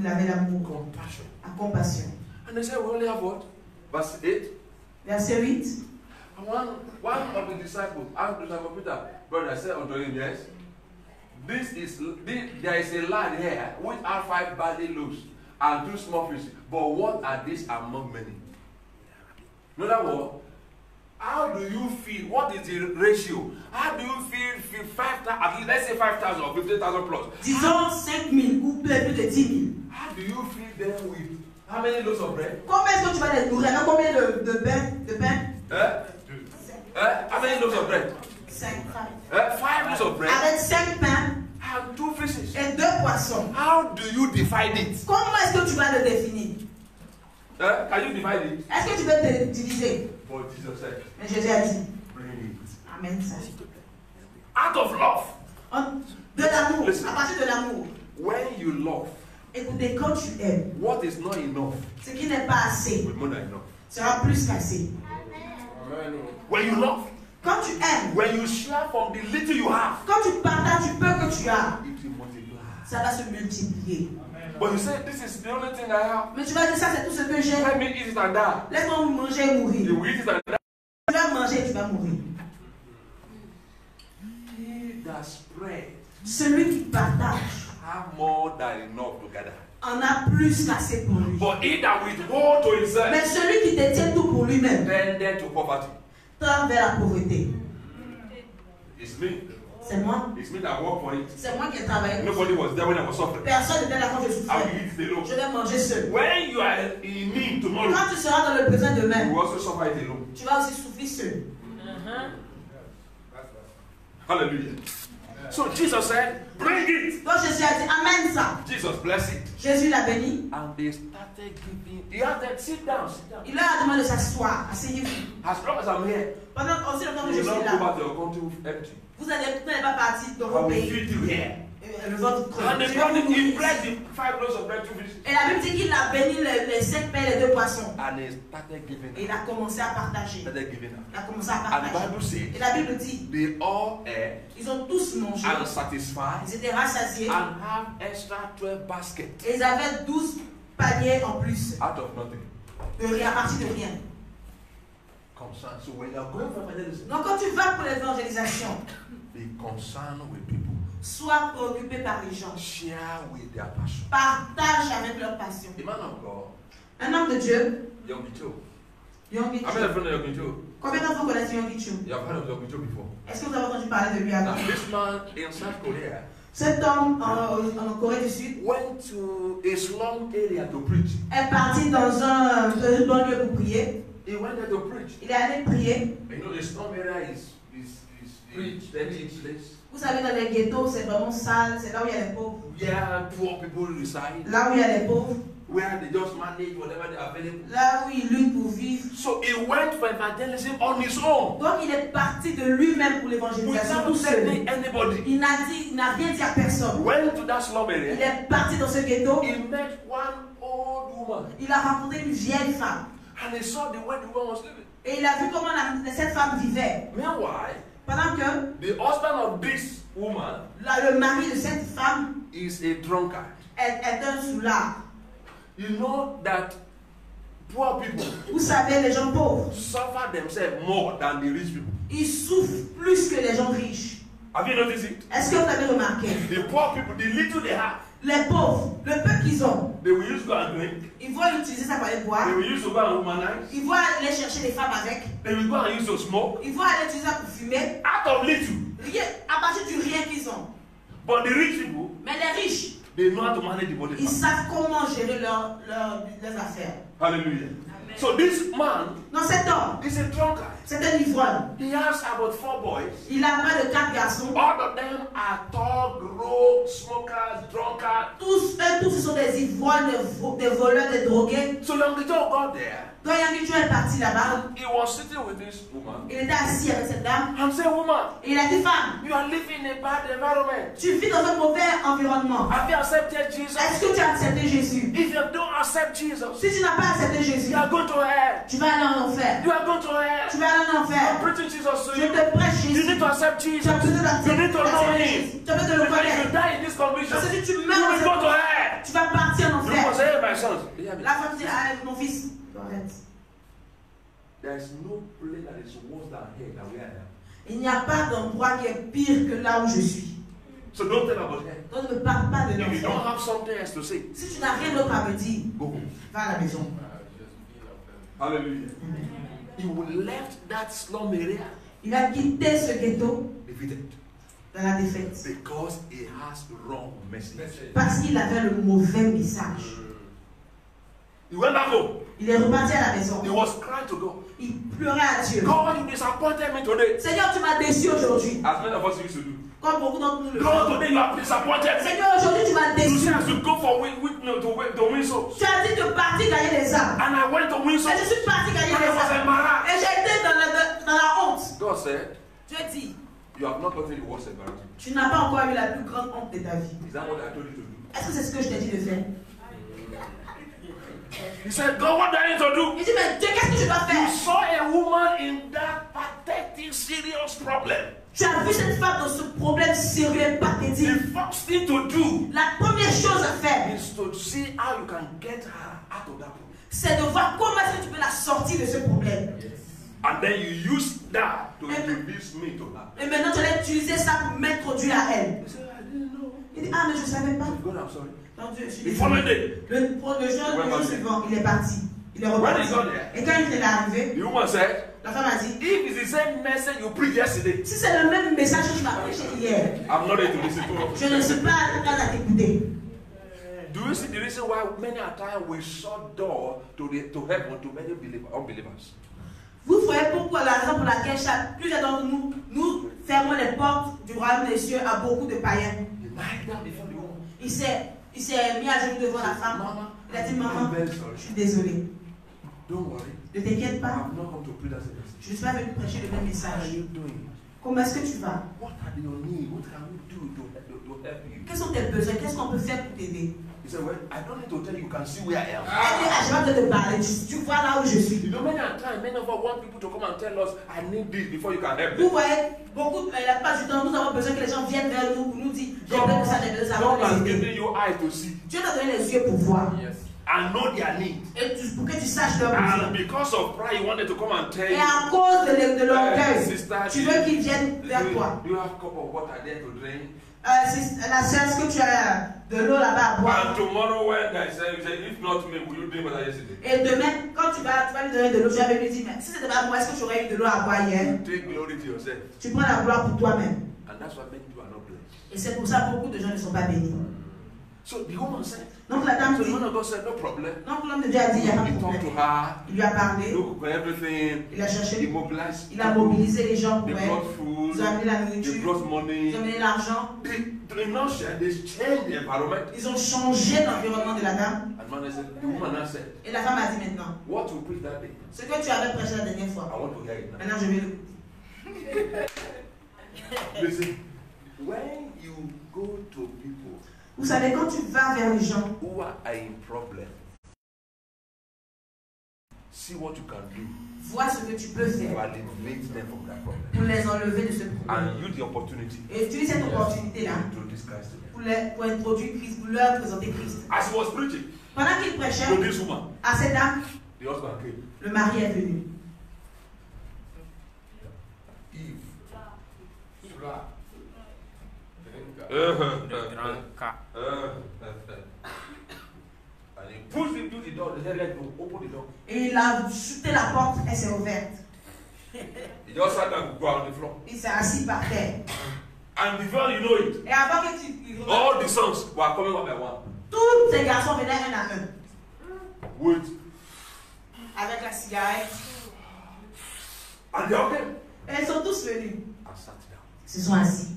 Il avait l'amour, compassion. la compassion. And they said, we only have what? Verse 8. Verset 8. And one of the disciples asked the disciple Peter, brother, said unto him, yes, there is a lad here which have 5 barley loaves and 2 small fishes. But what are these among many? In other words, how do you feel? What is the ratio? How do you feel 5,000, at least let's say 5,000 or 15,000 plus? Disons 5 000 ou plus de 10 000. How do you feed them with how many loaves of bread? Comment est-ce que tu vas les nourrir? Combien de pain? How many loaves of bread? 5. 5 loaves of bread Avec 5 pains and 2 fishes. et 2 poissons. How do you divide it? Comment est-ce que tu vas le définir? Can you divide it? Est-ce que tu peux te diviser? But Jesus said, Mais Jésus a dit, bring it. Amen. Ça. Out of love. De l'amour, Listen. à partir de l'amour. When you love, Écoutez, quand tu aimes, what is not enough ce qui n'est pas assez will more than enough. sera plus qu'assez. Amen. When you love, Quand tu aimes, when you share from the little you have, quand tu partages du peu que tu as, it will multiply. ça va se multiplier. But you say, this is the only thing I have. Mais tu vas dire, ça c'est tout ce que j'ai. Let me eat it and die. Laisse-moi manger et mourir. You will eat it and die. Tu vas manger et tu vas mourir. He that spread Celui qui partage have more than enough to gather. en a plus qu'assez pour lui. But he that withhold to himself Mais celui qui détient tout pour lui-même tended to poverty. tend vers la pauvreté. It's me. C'est moi. It's me that work for it. C'est moi qui ai travaillé. Nobody was there when I was suffering. Personne n'était là quand je I will souffrais. eat the loaf. Je vais manger seul. When you are in need tomorrow, Quand tu seras dans le besoin you demain, will also suffer it alone. tu vas aussi souffrir seul. Hallelujah. So Jesus said, bring it. Donc Jésus a dit, amène ça. Jesus blessed it. Jésus l'a béni. And they started giving. He asked them, sit down, sit down. Il leur a demandé de s'asseoir, asseyez-vous. As long as I'm here, Pendant aussi longtemps que je you will suis not go là, back to your country empty. vous n'allez pas partir dans I vos will pays. feed you here. Et le ventre And creux. the God, he blessed the 5 loaves of bread, 2 fishes. Et la Bible dit qu'il a béni les 5 pains et les 2 poissons. And he started giving Et il out. a commencé à partager. Started giving out. Il a commencé à And the partager. Bible says Et la Bible dit, they all ate ils ont tous mangé. and satisfied Ils étaient rassasiés. and have extra 12 baskets Et ils avaient 12 paniers en plus. out of nothing. De rien, à partir de rien. Concern. So when you are going for evangelism, Donc quand tu vas pour l'évangélisation, be concerned with people. sois préoccupé par les gens. Share with their passion. Partage avec leur passion. The man of God, Un homme de Dieu, Yogi Cho. Yonggi How many Cho. of you know Yogi Cho? Combien d'entre vous connaissent Yonggi Cho? You have heard of Yogi Cho before. Est-ce que vous avez entendu parler de lui Now, avant? this man in South Korea Cet homme en Corée du Sud went to a slum area to preach. est parti dans une banlieue pour prier. He went there to preach. Il est allé prier. You know, the slum area is Preach, dirty place Vous savez, dans les ghettos, c'est vraiment sale. C'est là où il y a les pauvres. where poor people reside, Là où il y a les pauvres. where they just manage whatever they are available. Là où ils luttent pour vivre. So he went for evangelism on his own Donc il est parti de lui-même pour l'évangélisation without tout seul. telling anybody. Il n'a rien dit à personne. Went to that slum Il area. est parti dans ce ghetto. He met one old woman Il a rencontré une vieille femme. and he saw the way the woman was living. Et il a vu comment cette femme vivait. Meanwhile, Pendant que the husband of this woman le mari de cette femme is a drunkard. est un soulard. You know that poor people Vous savez, les gens pauvres, suffer themselves more than the rich people. ils souffrent plus que les gens riches. Have you noticed it? Est-ce que vous avez remarqué? The poor people, the little they have, Les pauvres, le peu qu'ils ont, they will use to go and drink. ils vont utiliser ça pour aller boire. They will use to go and womanize. Ils vont aller chercher des femmes avec. They will go and use to smoke. Ils vont aller utiliser ça pour fumer. Out of little. Rien, à partir du rien qu'ils ont. But the rich people, Mais les riches, they know how to manage the body. ils savent comment gérer leurs affaires. Hallelujah. So this man Non, cet homme, is a drunkard. c'est un ivrogne. He has about 4 boys. Il a pas de 4 garçons. All of them are tall, rogue, smokers, drunkards. Tous, ce sont des ivrognes, des voleurs, des drogués. So Longito got there. Quand Yonggi Cho est parti là-bas, He was sitting with this woman il était assis avec cette dame. and said, "Woman, Et il a dit, femme, you are living in a bad environment. tu vis dans un mauvais environnement. Have you accepted Jesus? Est-ce que tu as accepté Jésus? If you don't accept Jesus, Si tu n'as pas accepté Jésus, you are going to hell. tu vas aller en enfer. You are going to hell. Tu vas aller en I'm enfer. preaching Jesus to Je you. te prêche You Jésus. need to accept Tu Jesus. as besoin You need to know d'accepter Him. Jésus. Tu as besoin de le Because if you connaître. die in this condition, Parce que si tu you meurs dans will go to cette hell." tu vas partir en You must enfer. say, "Hey, my sons, hear me. La femme dit, ah, mon fils, arrête. There is no place that is worse than hell than where I am. Il n'y a pas d'endroit qui est pire que là où je suis. So don't tell about hell. Donc ne me parle pas de If you don't l'enfer. have something else to say, Si tu n'as rien d'autre à me dire, go home. va à la maison. Hallelujah. He will left that slum area Il a quitté ce ghetto defeated dans la défaite. because he has wrong message. Parce qu'il avait le mauvais message. He went back home. Il est reparti à la maison. He was crying to God. Il pleurait à Dieu. God, you disappointed me today. Seigneur, tu m'as déçu aujourd'hui. As many of us used to do. Comme beaucoup d'entre nous le God, font. today you have disappointed me. Seigneur, aujourd'hui tu m'as You déçu. said I should go for to win souls. Tu as dit de partir gagner les âmes. And I went to win Et souls. je suis parti gagner And les I was âmes. embarrassed. Et j'ai été dans la honte. God said, Dieu dit, you have not gotten the worst embarrassment. tu n'as pas encore eu la plus grande honte de ta vie. Is that what I told you to do? Est-ce que c'est ce que je t'ai dit de faire? He said, God, what do I need to do? Il dit, mais Dieu, qu'est-ce que je dois You faire? saw a woman in that pathetic, serious problem. Tu as vu cette femme dans ce problème sérieux et pathétique. The first thing to do La première chose à faire, is to see how you can get her out of that problem. c'est de voir comment est-ce que tu peux la sortir de ce problème. And then you use that to introduce me to her. Et maintenant, tu vas utiliser ça pour m'introduire à elle. He said, I didn't know. Il dit, ah, mais je ne savais pas. God, I'm sorry. Non, Dieu, je suis The désolé. following day, Le jour suivant, il est parti. Il est when reparti. he got there, Et quand il est arrivé, the woman said, la femme a dit, if it's the same message you preached yesterday, si c'est le même message que tu m'as prêché hier, I'm not ready to listen to it. je ne suis pas prêt à t'écouter. Do you see the reason why many a time we shut door to heaven to many unbelievers? Vous voyez pourquoi la raison pour laquelle plusieurs d'entre nous, nous fermons les portes du royaume des cieux à beaucoup de païens. He lied down before the woman. Il s'est mis à genoux devant la femme. Mama, Il a dit, maman, I'm very sorry. je suis désolé. Don't worry. Ne t'inquiète pas. I've not come to preach that message. Je ne suis pas venu prêcher le même How are message. you doing? Comment est-ce que tu vas? What are your needs? What can we do to help you? Quels sont tes besoins? Qu'est-ce qu'on peut faire pour t'aider? He said, well, I don't need to tell you, you can see where I am. Je vais te parler. Tu vois là où je suis. You know, many a time, many of us want people to come and tell us, I need this before you can help Vous them. voyez, beaucoup, la plupart du temps, nous avons besoin que les gens viennent vers nous pour nous dire, j'ai besoin de ça, j'ai besoin de ça. God has Pour les aider. given you eyes to see Dieu t'a donné les yeux pour voir. Yes. and know their needs. Et pour que tu saches leurs And besoins. because of pride, he wanted to come and tell Et you, à cause de l'orgueil, sister, tu veux qu'ils viennent vers toi. do you have a cup of water there to drink? La sœur, est-ce que tu as de l'eau là-bas à boire? And tomorrow when I say, if not me, will you drink what I yesterday? Et demain, quand tu vas lui donner de l'eau, tu vas lui dire, mais si c'était pas moi, est-ce que tu aurais eu de l'eau à boire hier? Take glory to yourself. Tu prends la gloire pour toi-même. And that's why many people are not blessed. Et c'est pour ça que beaucoup de gens ne sont pas bénis. So the woman said, Donc la dame so the dit, man of God said, no problem. donc l'homme de Dieu a dit, il n'y a pas de He talked problème. to her, Il lui a parlé, look for everything. il a He cherché, mobilized. il a mobilisé les gens They pour elle. brought food. Ils ont amené la They nourriture, brought ils money. ont amené l'argent. In nutshell, they changed the environment. Ils ont changé l'environnement de la dame. And man said, the woman now said, Et la femme a dit maintenant, what you preach that day? ce que tu avais prêché la dernière I fois, want to hear it now. maintenant je vais le... Listen, when you go to people Vous savez, quand tu vas vers les gens who are in problem, see what you can do vois ce que tu peux to faire alleviate them from that problem. pour les enlever de ce problème. And use the opportunity Et utilise cette opportunité-là to introduce Christ to them. pour introduire Christ, pour leur présenter Christ. As he was preaching Pendant qu'il prêchait to this woman, à cette dame, the husband came. le mari est venu. Eve. Cela. And he pushed into the door. They said, let go. Open the door. Et il a chuté la porte, elle s'est ouverte. He just sat down and go on the floor. Il s'est assis par terre. And before you know it, Et avant que tu... all the sons were coming one by one. Tous ces garçons venaient un à un. With Avec la cigarette. and they all came Et ils sont tous venus. and sat down. Ils se sont assis.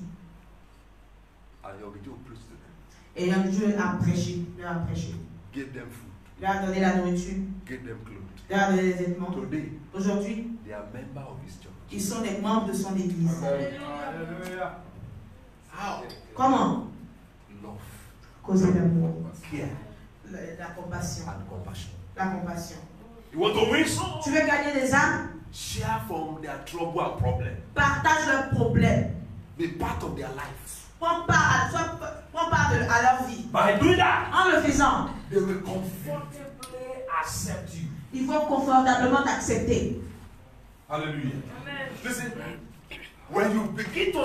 And they began to preach to them. Et Dieu a prêché, leur a prêché. Gave them food. Leur a donné la nourriture, Gave them clothes. leur a donné des vêtements. Today, Aujourd'hui, they are members of his church. ils sont des membres de son église. Alléluia. How? Comment? Love, Causer l'amour, care, la compassion. and compassion. La compassion. You want to win souls? Tu veux gagner des âmes? Share from their trouble and problem. Partage leurs problèmes. Be part of their lives. Prends part à leur vie. By doing that, En le faisant, they will comfortably accept you. ils vont confortablement t'accepter. Hallelujah. Listen, when you begin to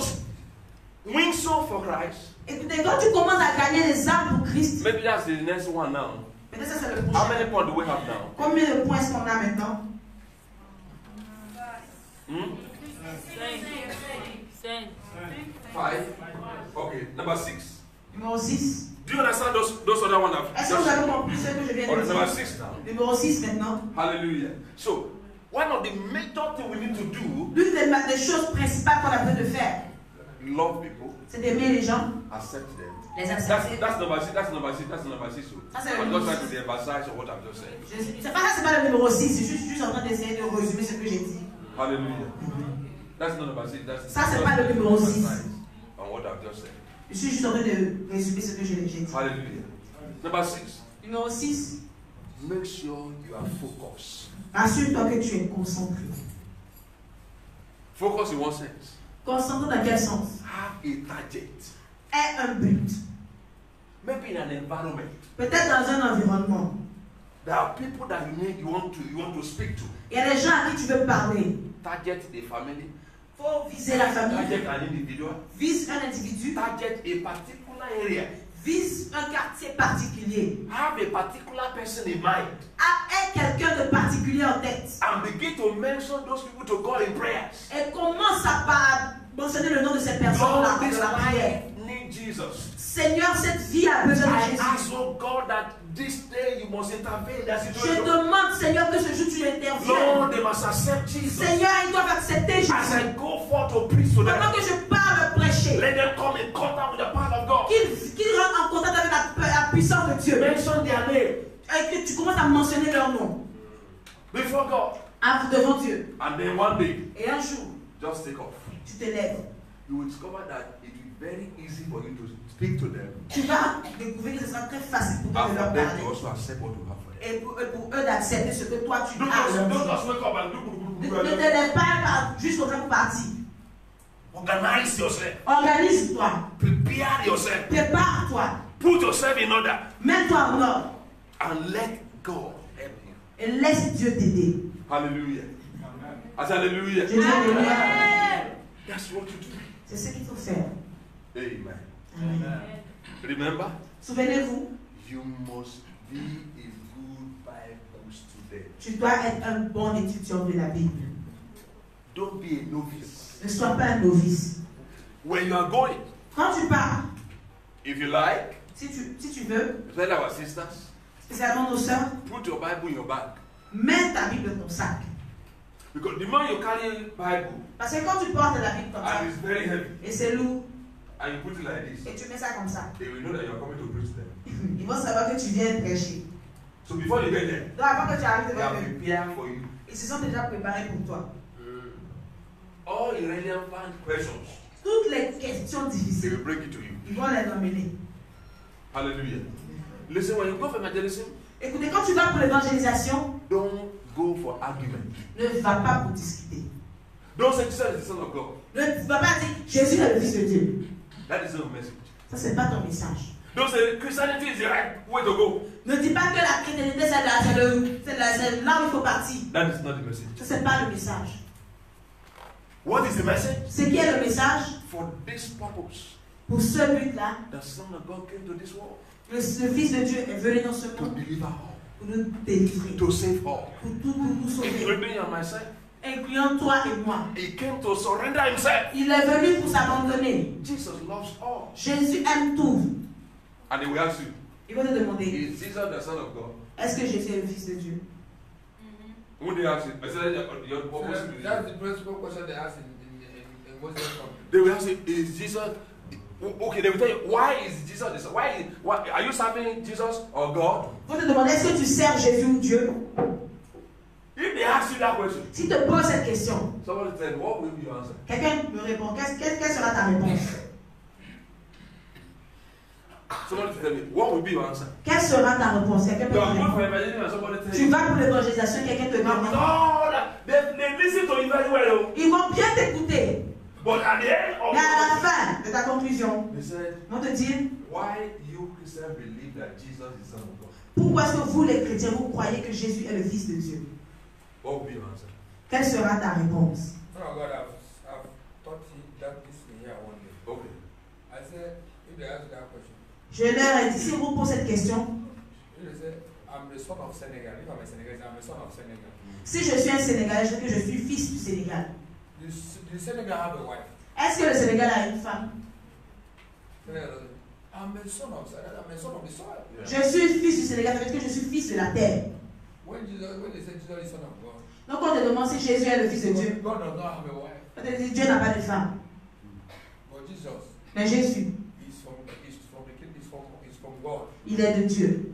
win souls for Christ, Écoutez, quand tu commences à gagner des âmes pour Christ, maybe that's the next one now. peut-être ça c'est le How prochain. many points do we have now? Combien de points est-ce qu'on a maintenant? Hmm? 5. 5. Okay, number 6. Numéro 6. Do you understand those other ones? Est-ce que vous avez compris ce que je viens de Or number dire? 6 now. Numéro 6 maintenant. Hallelujah. So, one of the major things we need to do, L'une des choses principales qu'on a besoin de faire, love people, c'est d'aimer les gens, accept them. les accepter. That's number 6. That's number 6. That's number 6. So, Ça, c'est le I'm numéro just trying six. to emphasize on what I've just said. C'est pas ça, c'est pas le numéro 6, c'est juste en train d'essayer de résumer ce que j'ai dit. Hallelujah. That's not number 6. Ça, c'est pas le numéro 6. On what I've just said. Je suis juste en train de résumer ce que j'ai dit. Hallelujah. Number 6. Numéro 6. Make sure you are focused. Assure-toi que tu es concentré. Focus in one sense. Concentré dans quel sens? Have a target. Aie un but. Maybe in an environment. Peut-être dans un environnement. There are people that you want to speak to. Il y a des gens à qui tu veux parler. Target the family. Il faut viser la famille. Target an individual. Vise un individu. Target a particular area. Vise un quartier particulier. Have a particular person in mind. Aie quelqu'un de particulier en tête. And begin to mention those people to God in prayers. Et commence à mentionner le nom de cette personne-là Lord, this dans la prière. life needs Jesus. Seigneur, cette vie a besoin de I Jésus. ask, oh God, that this day you must intervene in that Je situation. demande, Seigneur, que ce jour tu interviennes. Lord, they must accept Jesus. Seigneur, ils doivent accepter As Jésus. I go forth to preach to Pendant them, que je parle prêcher, let them come in contact with the power of God. qu'ils rentrent en contact avec la puissance de Dieu. Mention their name Et que tu commences à mentionner leur nom before God. devant Dieu. And then one day, Et un jour, just take off, tu te lèves. you will discover that it will be very easy for you to speak to them Tu vas découvrir que ce sera très facile pour toi and de leur for them parler. to also accept what you have for them. Et pour eux d'accepter ce que toi tu Don't as. just wake up and Ne te lève pas juste comme ça pour partir. organize yourself, Organise-toi. prepare yourself, Prépare-toi. put yourself in order, Mets-toi en ordre. and let God help you. Et laisse Dieu t'aider. Hallelujah. I said hallelujah. Je dis alléluia. That's what you do. C'est ce qu'il faut faire. Amen. Amen. Remember, Souvenez-vous, you must be a good Bible student. tu dois être un bon étudiant de la Bible. Don't be a novice. Ne sois pas un novice. When you are going, Quand tu pars, if you like, si tu veux, tell our sisters, spécialement nos sœurs, put your Bible in your bag. mets ta Bible dans ton sac. Because the more you carry Bible Parce que quand tu portes la Bible comme ça, and it's very heavy, et c'est lourd, and you put it like this, et tu mets ça comme ça, they will know that you are coming to preach to them. ils vont savoir que tu viens prêcher. So before you get there, Donc avant que tu arrives they devant are eux, prepared for you. ils se sont déjà préparés pour toi. All irrelevant questions, Toutes les questions they difficiles, will bring it to you. ils vont les emmener. Hallelujah. Listen, when you go for evangelism, Écoutez, quand tu vas pour l'évangélisation, don't go for argument. ne va pas pour discuter. Don't say Jesus is the Son of God. Ne va pas dire Jésus est le Fils de Dieu. That is not a message. Ça, c'est pas ton message. Don't say Christianity is the right way to go. Ne dis pas que la chrétienté, c'est là où il faut partir. That is not the message. Ça, c'est pas le message. What is the message? Ce qui est le message, For this purpose, pour ce but-là, the Son of God came to this world le Fils de Dieu est venu dans ce to monde deliver all, pour nous délivrer, to save all, pour tout nous sauver, including you and myself. incluant toi et moi. He came to surrender himself. Il est venu pour s'abandonner. Jesus loves all. Jésus aime tout. And he will ask you, Il va te demander, is Jesus the Son of God? est-ce que Jésus est le Fils de Dieu? Would they ask you? I said, your So purpose that's the principal question they ask in Muslim countries. They will ask you, is Jesus... Okay, they will tell you, why is Jesus the Son? Why are you serving Jesus or God? Il va te demander, est-ce que tu sers Jésus ou Dieu? If they ask you that question, Si te pose cette question, somebody said, what will be your answer? quelqu'un me répond, quelle sera ta réponse? Somebody tell me, what will be your answer? Quelle sera ta réponse? Quelqu'un peut You me are good for répondre. evangelism and somebody tell Tu you, vas pour l'évangélisation, quelqu'un te no, demande. they listen to you very well, Ils vont bien t'écouter. but at the end of Mais à la fin de ta conclusion, they said, ils vont te dire, why you Christians believe that Jesus is the Son of God? pourquoi est-ce que vous les chrétiens, vous croyez que Jésus est le Fils de Dieu? What will be your answer? Quelle sera ta réponse? Oh God, I've taught you that this in here one day. Okay. I said, if they ask that question, Je leur ai dit, si on vous pose cette question, if they say, I'm the son of Senegal. If I'm a Senegalese, I'm the son of Senegal. si je suis un Sénégalais, je dis que je suis fils du Sénégal. The Senegal have a wife. Est-ce que le Sénégal a une femme? Senegal doesn't. I'm a son of Senegal. I'm a son of the soil. Yeah. Je suis fils du Sénégal, ça veut dire que je suis fils de la terre. When they say Jesus is son of God, Donc on te demande si Jésus est le Fils de Dieu. God does not have a wife. On te dit Dieu n'a pas de femme. But Jesus Mais Jésus, is from God. il est de Dieu.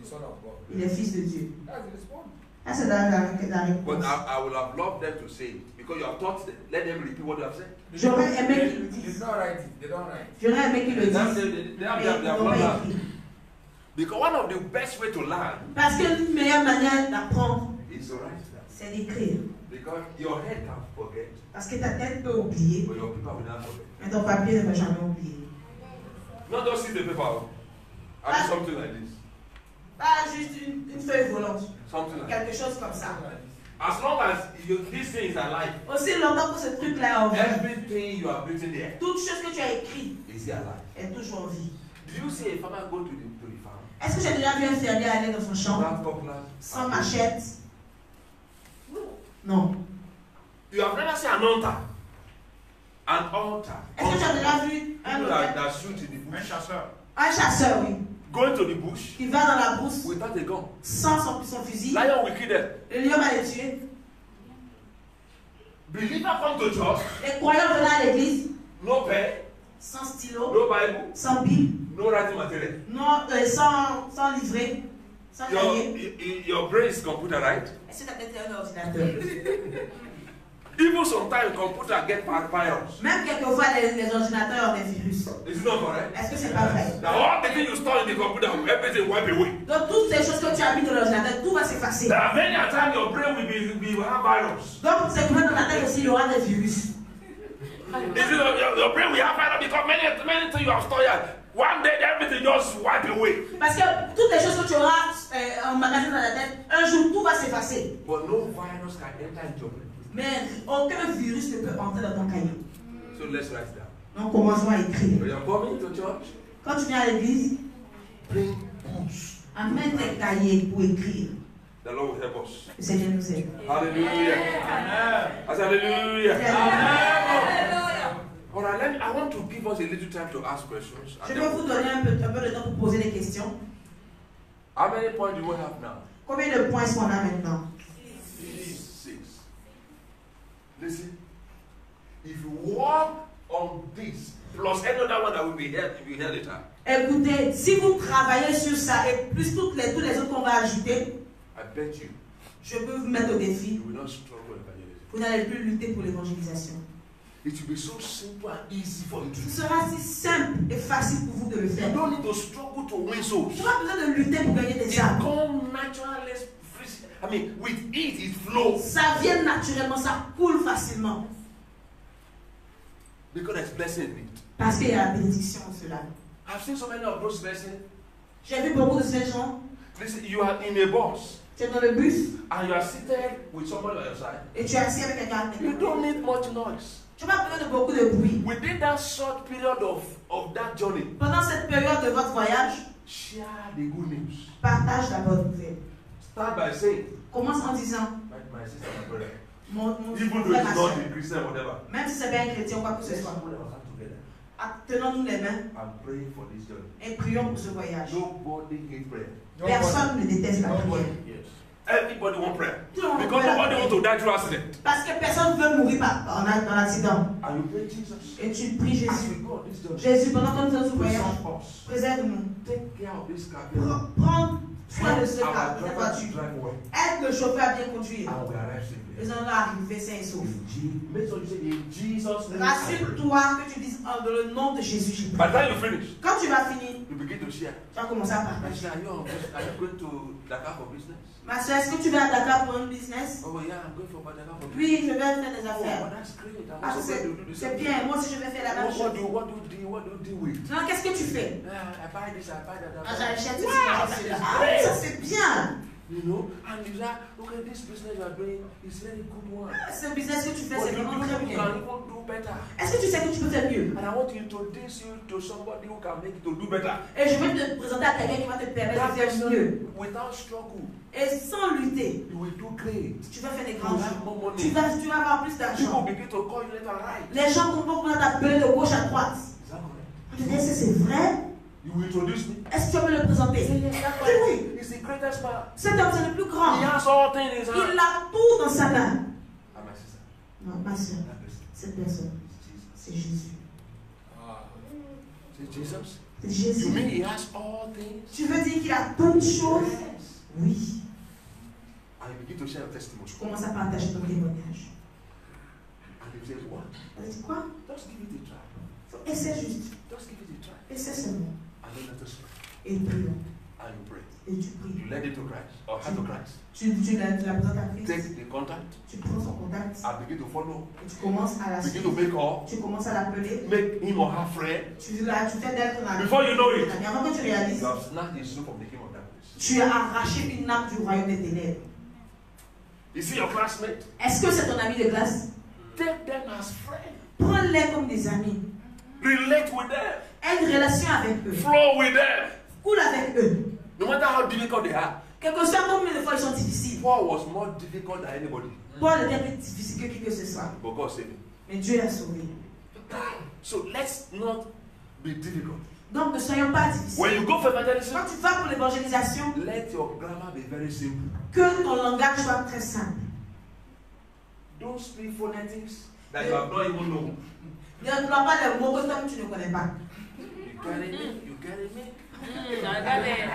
He's son of God. Il est fils de Dieu. That's the response. Ça, c'est la But réponse. I would have loved them to say it because you have taught them. Let them repeat what you have said. J'aurais aimé qu'ils le They disent. don't write it. They don't write. J'aurais aimé qu'ils le They disent. have Mais ils they have n'ont not pas learned. écrit. Because one of the best way to learn Parce que l'une meilleure manière d'apprendre, is to write down. c'est d'écrire. Because your head can forget, Parce que ta tête peut oublier, but your people will not forget. mais ton papier ne va jamais oublier. Not just see the paper. I do something like this. Pas juste une feuille volante. Something like that. Quelque chose comme ça. As long as this thing is alive, Aussi longtemps que ce truc-là est en vie, everything you have written there toute chose que tu as écrite is alive. est toujours en vie. Do you see a farmer go to the farm? Est-ce que j'ai déjà vu un fermier aller dans son champ Without cutlass? sans machette? Non. You have never seen an altar. An altar. Est-ce que tu as déjà vu un People auteur? that shoot in the bush. Un chasseur, oui, Going to the bush qui va dans la brousse without a gun. sans son fusil. Lion will kill them. Le lion va les tuer. Believer come to church. Les croyants venant à l'église No pen, sans stylo, no Bible, sans Bible, no writing material. non, sans livret, sans cahier. Your brain is computerized. Est-ce que ta tête est un ordinateur? Even sometimes computer get virus. Même quelquefois, les ordinateurs ont des virus. Is it not correct? Est-ce que c'est pas vrai? Now all the things you store in the computer, everything wipe away. Donc, toutes ces choses que tu as mis dans l'ordinateur, tout va s'effacer. There are many times your brain will have virus. Donc, c'est que dans la tête aussi, il y aura des virus. Your brain will have virus because many things you have stored here. One day everything just wipe away. Parce que toutes les choses que tu auras emmagasinées dans la tête, un jour, tout va s'effacer. But no virus can enter into your brain. Mais aucun virus ne peut entrer dans ton cahier. So let's write down. Donc, commençons à écrire. When you're coming to church, Quand tu viens à l'église, bring books. amène tes cahiers pour écrire. The Lord will help us. Le Seigneur nous aide. Hallelujah. I said hallelujah. Alléluia. All right, I want to give us a little time to ask questions. Je vais vous donner un peu de temps pour poser des questions. How many points do we have now? Combien de points est-ce qu'on a maintenant? 6. Listen, if you walk on this plus any other one that will be here later, Écoutez, si vous travaillez sur ça et plus tous les autres qu'on va ajouter, I bet you je peux vous mettre au défi. you will not struggle in evangelism. Vous n'allez plus lutter pour l'évangélisation. It will be so simple and easy for you to Ce do. sera si simple et facile pour vous de le You faire. don't need to struggle to win souls. Tu n'as pas besoin de lutter pour gagner des It âmes. comes naturally. I mean, with it flows. Ça vient naturellement, ça coule facilement. Because there's blessing in it. Parce qu'il y a la bénédiction en cela. I've seen so many of those blessings. J'ai vu beaucoup de ces gens. Listen, you are in a bus Tu es dans le bus and you are seated with somebody on your side. et tu es assis avec quelqu'un à tes You côtés. don't need much noise. Tu n'as pas besoin de beaucoup de bruit. Within that short period of that journey, Pendant cette période de votre voyage, share the good news. partage la bonne nouvelle. Start by saying, Commence en disant, my sister, my brother, mon even though frère, it's ma not soeur, a Christian, whatever, même si c'est pas un chrétien ou quoi que ce let's soit, put our hands together tenons-nous les mains and pray for this journey. et prions pour ce voyage. Nobody hates prayer. Personne ne déteste la prière. Yes. Everybody wants prayer. Tout le monde Because veut la nobody prière. wants to die through accident. Parce que personne ne veut mourir dans l'accident. And you pray, Jesus, Et tu pries as Jésus. we go on this journey, Jésus, pendant que nous sommes ce voyage, preserve us. préserve-nous. Take care of this car. Prends soin de ce Our cas, de cette driver to voiture. drive well. Aide le chauffeur à bien conduire. And we arrive safely. Nous allons arriver sains et saufs. Make sure you say in Jesus' name. I pray. Rassure-toi que tu dises dans le nom de Jésus, j'ai By the prié. time you finish, Quand tu vas finir, you begin to share. tu vas commencer à I partager. say, are you going to Dakar for business? Ma soeur, est-ce que tu vas à Dakar pour un business? Oh yeah, I'm going for Dakar for business. Oui, je vais faire des Oh, affaires. that's great. I'm Ah, also going to do the c'est same. bien, moi aussi je vais faire la même chose. What do you deal with? Non, qu'est-ce que tu fais? I buy this, I buy that. Ah, j'achète ceci, Wow, j'achète cela. c'est Ah, great. ça c'est bien. You know, and you say, okay, this business you are doing is very good one. Ce business que tu fais, But c'est you vraiment très can bien. even do better. Est-ce que tu sais que tu peux faire mieux? And I want to introduce you to somebody who can make it to do better. Et je vais te présenter à quelqu'un qui va te permettre de faire mieux. Without struggle, Et sans lutter, you will do great. tu vas faire des You grands have choses. more Tu money. vas avoir plus People d'argent. begin to call you left and right. Les gens vont beaucoup t'appeler de gauche à droite. Is that correct? Je dis, est-ce que c'est vrai? You will introduce me. Est-ce que tu peux me le présenter? That's Oui. He's the greatest man. Cet homme, c'est le plus grand. He has all things in his hand. Il a tout dans sa main. And my sister, Non, ma soeur, that person cette personne, is Jesus. c'est Jésus. Say Jesus. C'est You Jésus. mean he has all things? Tu veux dire qu'il a toutes choses? Yes. Oui. And you begin to share your testimony. Tu commences à partager ton témoignage. And you say, what? Elle dit quoi? Just give it a try. Essaie juste. Just give it a try. Essaie seulement. And then let us pray. Et prions. And you pray. Et tu pries. You led it to Christ. Or hand to Christ. Tu la présentes à Christ. Take the contact Tu prends son contact. and begin to follow. Et tu commences à la Begin suivre. to make call. Tu commences à l'appeler. Make him or her friend. Tu fais d'elle ton ami. Before you know it, Et avant que tu réalises, you have snatched the soul from the kingdom of darkness. tu as arraché une nappe du royaume des ténèbres. Is he your classmate? Est-ce que c'est ton ami de classe? Take them as friends. Prends-les comme des amis. Relate with them. Aie une relation avec eux. Flow with them. Coule avec eux. No matter how difficult they are. Quel que soit combien de fois ils sont difficiles. Paul was more difficult than anybody. Paul était plus difficile que qui que ce soit. But God saved him. Mais Dieu l'a sauvé. So let's not be difficult. Donc ne soyons pas difficiles. When you go for evangelism, Quand tu vas pour l'évangélisation, let your grammar be very simple. que ton langage soit très simple. Don't speak phonetics that you have not even known. Ne prends pas les mots que toi tu ne connais pas. You carry me, you carry me. I got it.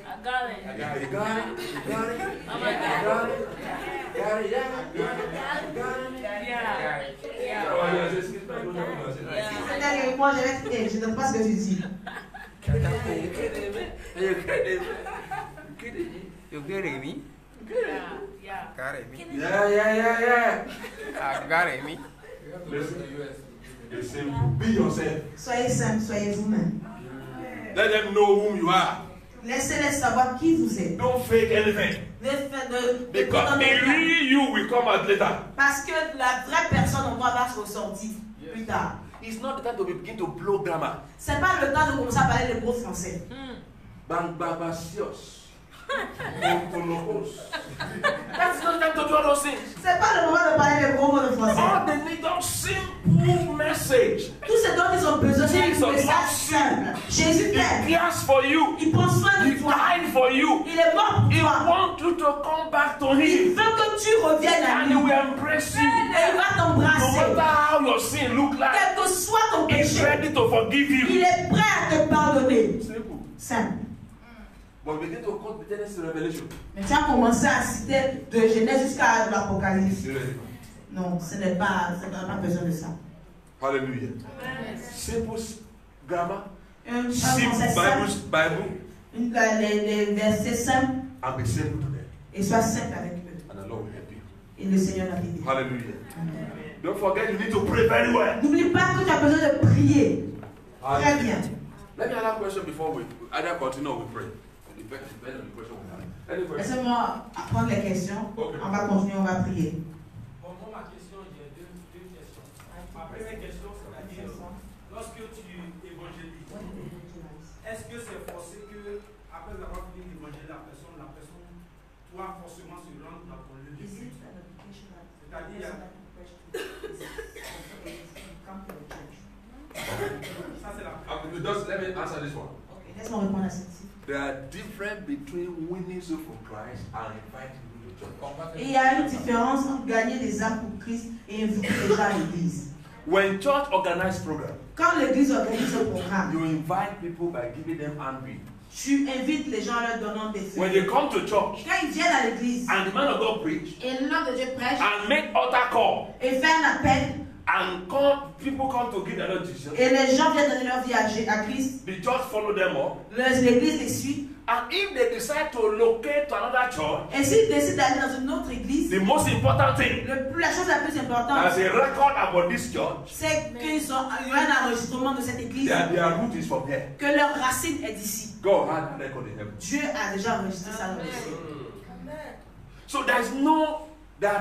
I got it. You got it, you got it, Oh my you God. got it, got it, yeah, you got it, you got it. Yeah. Moi, je ne sais pas ce que tu dis. You getting me? Yeah. Got me? Yeah. Got me? Listen, it's simple. Be yourself. Soyez simple, soyez vous-même. Let them know whom you are. Laissez-les savoir qui vous êtes. Don't fake anything. Because the real you will come out later. Parce que la vraie personne, on va se ressortir plus tard. It's not the time to begin to blow grammar. C'est pas le temps de commencer à parler le gros français. Bambabasios. That's not time to do all those things. C'est pas le moment de parler le gros mots de français. All they need is simple message. Tout ce dont ils ont besoin, c'est Jesus un message simple. Jésus He t'aime. cares for you. Il prend soin He de toi. died for you. Il est mort pour He toi. wants you to come back to Il him. veut que tu reviennes à And lui. he will embrace you. Et il va No t'embrasser. matter how your sin look like, Quel que soit ton he's péché, ready to forgive you. il est prêt à te pardonner. Simple. Simple. But begin to quote the Genesis Revelation. Mais tu as commencé à citer de Genèse jusqu'à l'Apocalypse. Seriously. Non, ce n'est pas, ça n'a pas besoin de ça. Hallelujah. Simple grammar. Un Simple français simple, Bible. les versets simples, And be simple to them. et sois simple avec eux. And the Lord will help you. Et le Seigneur l'a béni. Hallelujah. Don't forget you need to pray very well. N'oublie pas que tu as besoin de prier. Très bien. Let me ask a question before we either continue or we pray. Depending on the question we have. Any question? Laissez-moi apprendre les questions. Okay. On va continuer, on va prier. Bon, moi, ma question, j'ai deux questions. Ma première question, c'est-à-dire, lorsque tu évangélises, est-ce que c'est forcé que, après avoir fini d'évangéliser la personne doit forcément se rendre dans ton lieu de culte? C'est-à-dire, ça c'est la première. Just let me answer this one. Laisse-moi répondre à celle-ci. There are difference between winning souls for Christ and inviting people to church. Et il y a une différence entre gagner des âmes pour Christ et inviter les gens à l'église. When church organize program, Quand l'église organise un programme, you invite people by giving them handbill. tu invites les gens en leur donnant des When feuilles. they come to church Quand ils viennent à l'église and the man of God preach et l'homme de Dieu prêche and make altar call et fait un appel and come, people come to give their Lord Jesus, et les gens viennent donner leur vie à Christ, the church follow them up. l'église les suit. And if they decide to locate to another church, Et s'ils décident d'aller dans une autre église, the most important thing, la chose la plus importante, there's a record about this church, c'est qu'il y a un enregistrement de cette église, their root is from here. que leur racine est d'ici. God had a record in heaven. Dieu a déjà enregistré ça dans le ciel. So there's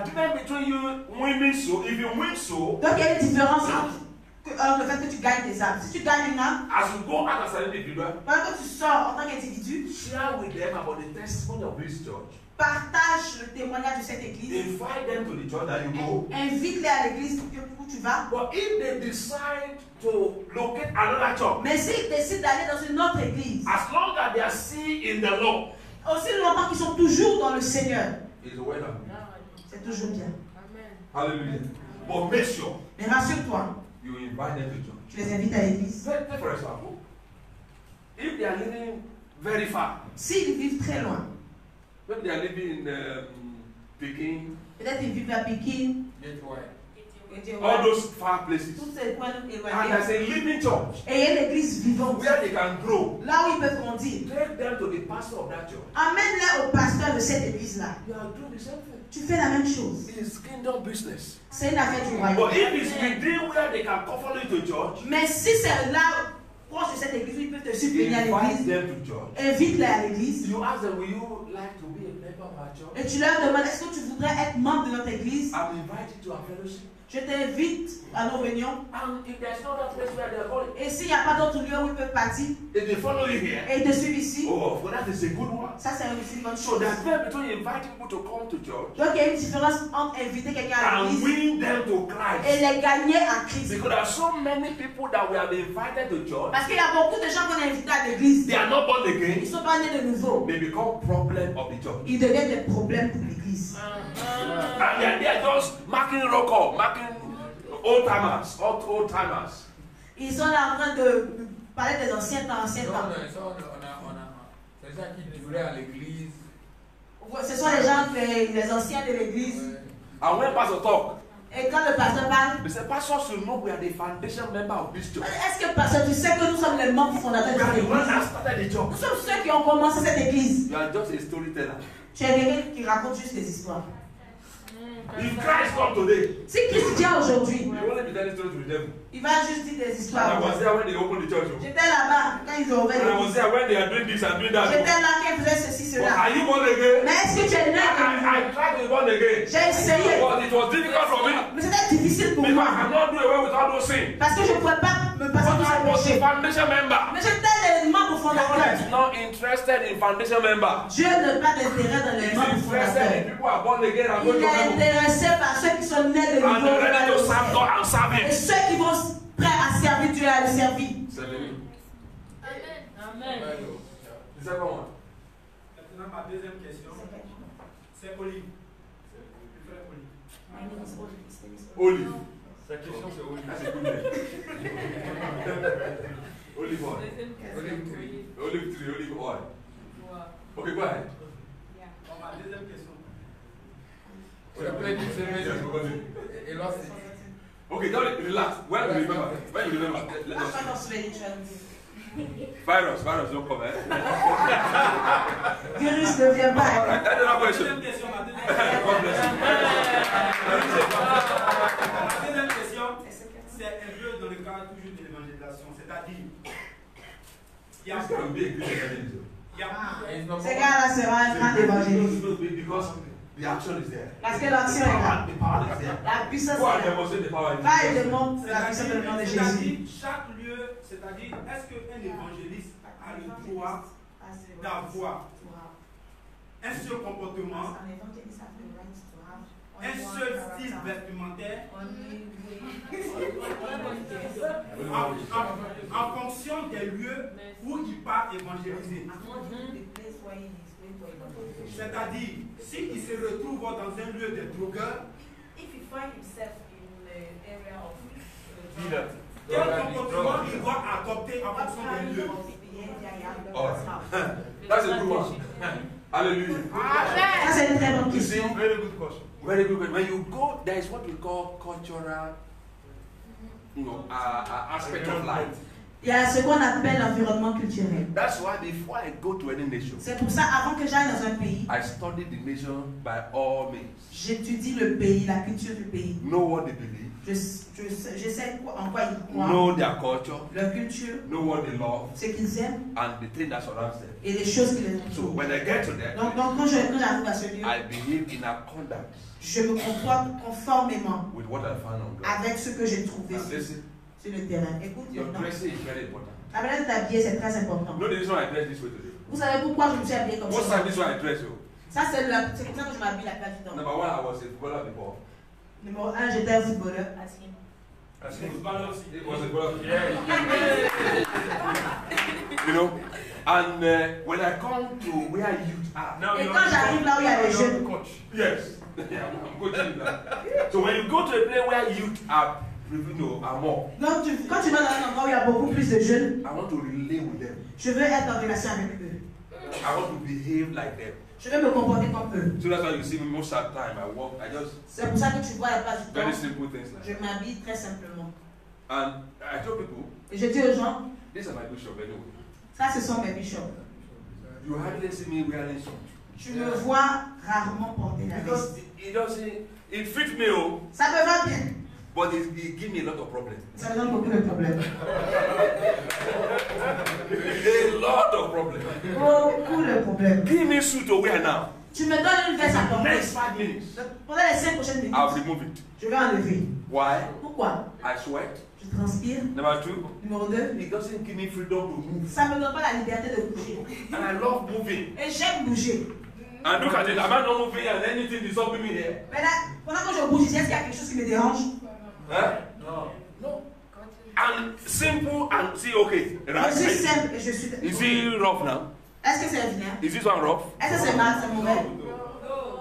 difference between you winning soul. If you win soul, Donc il y a une différence entre le fait que tu gagnes des âmes. Si tu gagnes une âme, as you go out as an individual, pendant que tu sors en tant qu'individu, share with them about the testimony of this church. partage le témoignage de cette église, Invite them to the church that you go. invite-les à l'église où tu vas. But if they decide to locate another church, Mais s'ils décident d'aller dans une autre église, as long as they are still in the law, aussi longtemps qu'ils sont toujours dans le Seigneur, it's well done. c'est toujours bien. Hallelujah. But make sure Mais rassure-toi, you invite them to church. tu les invites à l'église. Take for example, if they are living very far, S'ils vivent très loin, maybe they are living in Peking, peut-être ils vivent à Pékin, all those far places, tous ces coins and éloignés, there's a living church et il y a une église vivante, where they can grow, là où ils peuvent grandir. take them to the pastor of that church. Amène-les au pasteur de cette église-là. You are doing the same thing. Tu fais la même chose. It's kingdom business. C'est une affaire du But royaume. if it's within where they can follow you to church, Mais si c'est là, proche de cette église, ils peuvent te supplier à invite l'église. them to church. Invite-les à l'église. You ask them, will you like to be a member of our church? Et tu leur demandes, est-ce que tu voudrais être membre de notre église? I'm invited to our fellowship. Je t'invite à nos réunions. And if there's no other place where they're going, Et s'il n'y a pas d'autre lieu où ils peuvent partir, if they follow you here, et ils te suivent ici, oh, well, that is a good one. ça c'est une bonne So chose. there's difference between inviting people to come to church Donc il y a une différence entre inviter quelqu'un à and l'église win them to et Christ. les gagner à Christ. Because there are so many people that we have invited to church, Parce qu'il y a beaucoup de gens qu'on a invités à l'église. they are not born Ils again, ne sont pas nés de nouveau. they become problem of the church. Ils deviennent des problèmes pour l'église. And they are just marking record, marking old timers. Ils sont là en train de parler des anciens temps, anciens temps. C'est ça qui durait à l'église. Ce sont les gens, les anciens de l'église. And when pastor talk, Et quand le pasteur parle, They say, Pastor should know we are the foundation member of this church. est-ce que pasteur, tu sais que nous sommes les membres fondateurs de We are cette the ones église? that started the church. Nous sommes ceux qui ont commencé cette église. You are just a storyteller. Tu es quelqu'un qui raconte juste des histoires. If Christ come today, Si Christ vient aujourd'hui, you only be telling stories to the devil. il va juste dire des And I histoires. was there when they opened the church. J'étais là-bas quand ils ont ouvert And I was l'église. there when they are doing this and doing that. J'étais là quand ils faisaient ceci, But cela. are you born again? Mais est-ce que tu es né de nouveau? I tried to be born again. J'ai essayé. But it was difficult for me. Mais c'était difficile pour Because I moi. cannot do away with all those things. Parce que je ne pouvais pas me passer But de I ce was a péché. foundation member. Mais j'étais les membres God fondateurs. is not interested in foundation members. Dieu n'a pas d'intérêt dans les He's membres interested in fondateurs. people who are born again and going Il to est heaven. intéressé par ceux qui sont nés de And nouveau. they're ready to serve God and serve Et Him. ceux qui vont prêts à servir Dieu et à le servir. Amen. The second one. Maintenant, ma deuxième question, c'est Olive. Le frère Olive. Olive. Sa question c'est Olive. That's a good name. Olive oil. Olive tree. Olive tree, olive oil. Okay, go ahead. Bon, ma deuxième question. Tu as plein de Yes, semaines. go ahead. Et là, Okay, don't relax. When you remember, let us. Virus don't come, eh? Virus ne vient All pas. right, that's another question. Deuxième question, ma deuxième God bless you. Ma deuxième question, c'est un peu dans le cadre toujours de l'évangélisation, c'est-à-dire, il y a This can be a good evangelism. il y a it's not Ces gars-là seront un grand évangéliste. Because the action is there. Parce que l'action est là. The power is there. La puissance Go and est là. demonstrate the power in Va et Jesus. démontre la puissance de nom de Jésus. c'est-à-dire, chaque lieu, c'est-à-dire, est-ce qu'un évangéliste a le droit d'avoir un seul comportement, un seul style vestimentaire, en fonction des lieux où il part évangéliser? C'est-à-dire, s'il se retrouve dans un lieu de drogueurs, quel comportement il doit adopter en fonction des lieux? That's a good one. Hallelujah. Ça, c'est une très bonne You see, question. very good question. Very good question. When you go, there is what we call cultural, aspect of life. Il y a ce qu'on appelle l'environnement culturel. That's why before I go to any nation, C'est pour ça, avant que j'aille dans un pays, I study the nation by all means. j'étudie le pays, la culture du pays. Know what they believe, Je sais en quoi ils croient, know their culture, leur culture, know what they love, ce qu'ils aiment and the thing that surrounds them. et les choses qui les So entourent. when I get to that, Donc quand j'arrive à ce lieu, I behave in accordance je me comporte conformément with what I find on ground. avec ce que j'ai trouvé Now listen, sur le terrain. Écoute, your maintenant, dressing is very important. la manière de t'habiller, c'est très important. No, the reason I dress this way today. Vous savez pourquoi je me suis habillée comme Most ça? time this way I dress you. Ça, c'est comme ça que je m'habille la plupart du temps. Number one, I was a footballer before. Numéro 1, j'étais un footballeur. It was a footballer. Yeah. You know, and when I come to where youth are, Now Et you're quand j'arrive là où il y a les you're jeunes, the coach. yes, I'm coaching now. So when you go to a place where youth are, are more, donc quand tu vas dans un endroit où il y a beaucoup plus de jeunes, I want to relate with them. je veux être en relation avec eux. I want to behave like them. Je veux me comporter comme eux. So that's why you see me most of the time. I walk. I just C'est pour ça que tu vois la plupart du very temps, simple things like je that. m'habille très simplement. And I tell people, Et je dis aux gens, these are my bishop anyway. ça ce sont mes bishops. You hardly see me wearing something Tu me vois rarement porter la because veste. it doesn't. It fits me, oh, Ça me va bien. but it gives me a lot of problems. Ça me donne beaucoup de problèmes. A lot of problems. Beaucoup de problèmes. Give me suit to wear now. Tu me donnes une veste à porter. Next 5 minutes, Pendant les 5 prochaines minutes, I'll remove it. je vais enlever. Why? Pourquoi? I sweat. Je transpire. Number two, Numéro 2, it doesn't give me freedom to move. ça ne me donne pas la liberté de bouger. And I love moving. Et j'aime bouger. And look at it, am I not moving and anything disturbing me here? Mais là, pendant que je bouge ici, est-ce qu'il y a quelque chose qui me dérange? Huh? No. And simple and see, okay. Je suis Right? simple et je suis. Is it rough now? Est-ce que c'est ordinaire? Is this one rough? Est-ce que c'est mal, c'est mauvais?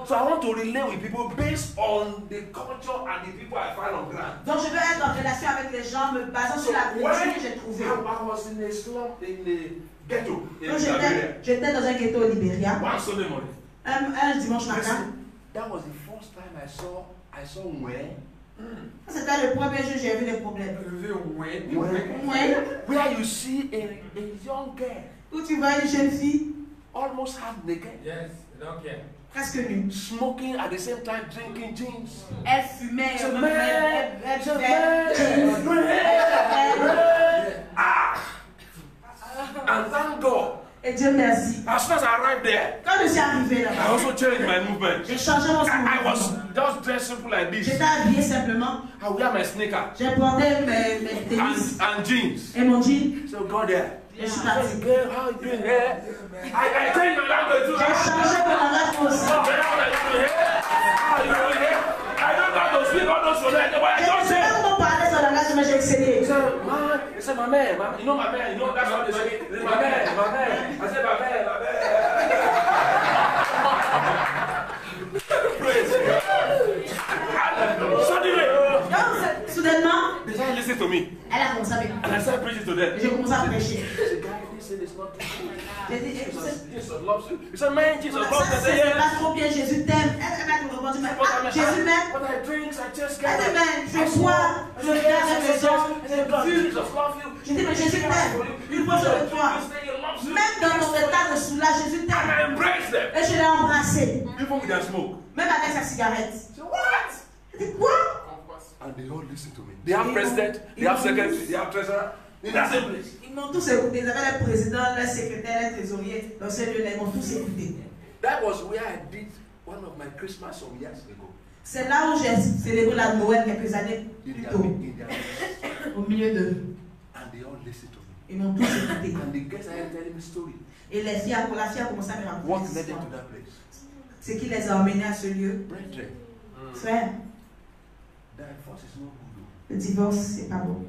So I want to relate with people based on the culture and the people I find on ground. Donc je veux être en relation avec les gens me basant sur la culture que j'ai trouvée. I was in a slum in the ghetto in Donc Liberia. j'étais dans un ghetto au Libéria. One Sunday morning. Un dimanche matin. That was the first time I saw Mwe C'était le premier jour où j'ai vu les problèmes. Ouais. Where you see a young girl Où tu vois une jeune fille almost half naked, Yes, they don't care. presque nue. smoking at the same time, drinking gins. Elle fumait, C'est elle vrai. buvait. And thank God, Et Dieu merci. as soon as I arrived there, Quand je suis arrivée I là-bas, also changed my movement. j'ai changé mon I was mouvement. just dressed simple like this. J'étais habillée simplement. I wear my sneaker J'ai porté mes tennis and jeans. et mon jean. So go there. Et je suis partie. Girl, how you doing here? I changed my language too. J'ai changé mon langage aussi. How you doing here? I don't know how to speak all those words, but I Je don't ne sais say. pas comment parler son langage, mais j'ai excellé. He said, my man, you know my man, you know that's what they say. My man. I said, my man. Praise God. Suddenly, Donc, soudainement, they started listening to me. elle a commencé à m'écouter. And I started preaching to them. Et j'ai commencé à prêcher. The guy, this thing is not true. J'ai dit, écoute, Jesus loves you. He said, man, Jesus loves ça, you. I said, c'est yeah. pas trop bien, Jésus t'aime. Elle m'a répondu, mais Jésus m'aime. What I drink, I just Elle dit, get mais je bois, je regarde la maison, je fume. Jesus loves you. Je dis, mais Jésus t'aime. Il faut de toi. Même dans ton état de soulage, Jésus And t'aime. I embraced them. Et je l'ai embrassé. Even with their smoke. Même avec sa cigarette. I said, what? Elle dit, quoi? And they all listen to me. They have president, they have secretary, they have treasurer. In that same place. Ils m'ont tous écouté. Ils avaient le président, le secrétaire, le trésorier. Dans ce lieu-là, ils m'ont tous écouté. That was where I did one of my Christmas some years ago. C'est là où j'ai célébré la Noël quelques années In plus their, tôt. in their midst. Au milieu d'eux. And they all listened to me. Ils m'ont tous écouté. And the guys started telling me story. Et la fille a commencé à me raconter What des led them histoires. to that place? Ce qui les a emmenés à ce lieu. Brethren, Frère, divorce is not good. Though. le divorce, c'est pas bon.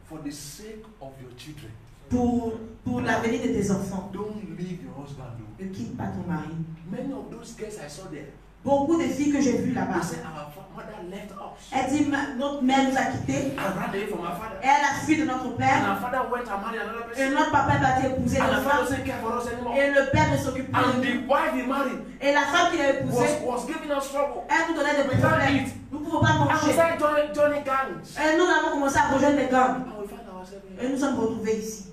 For the sake of your children, Pour l'avenir de tes enfants, don't leave your husband. Though. ne quitte pas ton mari. Many of those girls I saw there, Beaucoup de filles que j'ai vues they là-bas, said our mother left us elles disent notre mère nous a quittés. and ran away from our father. Elle a fui de notre And père. our father went and married another Et person. notre papa est parti épouser And notre our father femme. doesn't care for us anymore. Et le père ne s'occupe plus And de nous. the wife he married Et la femme qu'il a épousée, was giving us trouble. elle nous donnait des We can't problèmes. eat. Nous ne pouvons pas And we manger. started joining gangs. Et nous avons commencé à rejoindre les gangs. And we found ourselves Et here. nous sommes retrouvés ici.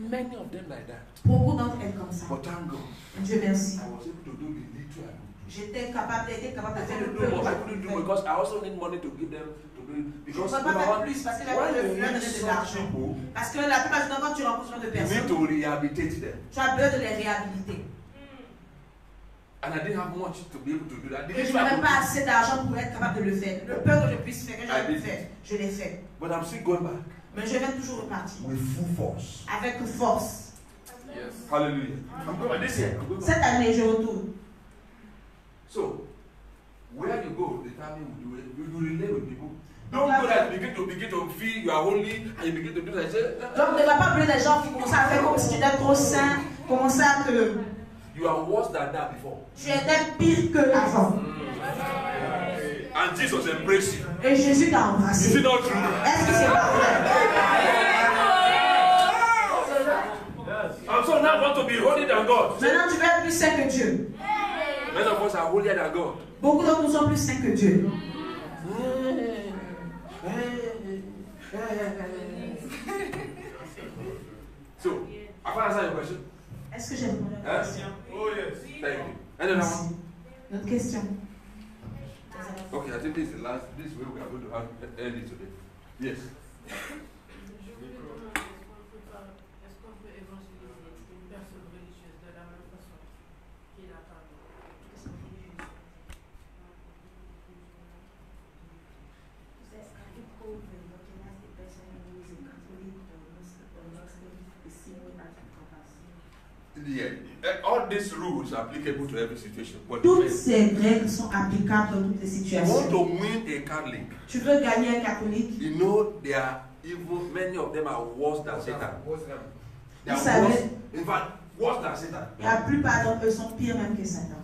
Many of them like that. Beaucoup d'entre elles comme ça. But thank God, Dieu merci. I was able to do the little I could. J'étais capable de faire I le couldn't peu. do more. I couldn't do because I also need money to give them to do it. Je ne Because peux pas number faire one, plus parce que when le you fleur meet donne de such l'argent. people, Parce que la plupart du temps, quand tu rencontres ce genre de you need personnes, to rehabilitate them. tu as besoin de les réhabiliter. And I didn't have much to be able to do that. The Et je little I n'avais could pas do. assez d'argent pour être capable de le faire. Le peu que je puisse faire, que j'aurais pu faire, je l'ai fait. But I'm still going back Mais je vais toujours repartir. with full force. Avec force. Yes. Hallelujah. I'm going back this year. I'm going back. Cette année, je retourne. So, where you go, the time you relate with people. Don't go there and begin to feel you are holy and you begin to do that. Donc, ne va pas appeler des gens qui commencent à faire comme si tu étais trop saint, commencer à te. You are worse than that before. Tu étais pire que avant. And Jesus embraced you. Et Jésus t'a Is embrassé. it not true? Est-ce que c'est pas vrai? And so now I want to be holy than God. Maintenant, tu veux être plus saint que Dieu. Many of us are holier than God. Beaucoup d'entre nous sont plus saints que Dieu. So, I can answer your question. Est-ce que j'ai répondu à la question? Oh yes. Thank you. Another Merci. one? Notre question. Okay, I think this is the last. This is where we are going to have end it today. Yes. Je voulais demander, est-ce qu'on peut évangéliser une personne religieuse de la même façon qu'il a parlé? Yeah. All these rules are applicable to every situation. But Toutes ces règles sont applicables dans toutes les if you want situations. to win a Catholic, Tu veux gagner un catholique? you know they are evil. Many of them are worse than Satan. They Vous are savez- worse. In fact, worse than Satan. La plupart d'entre eux sont pires même que Satan.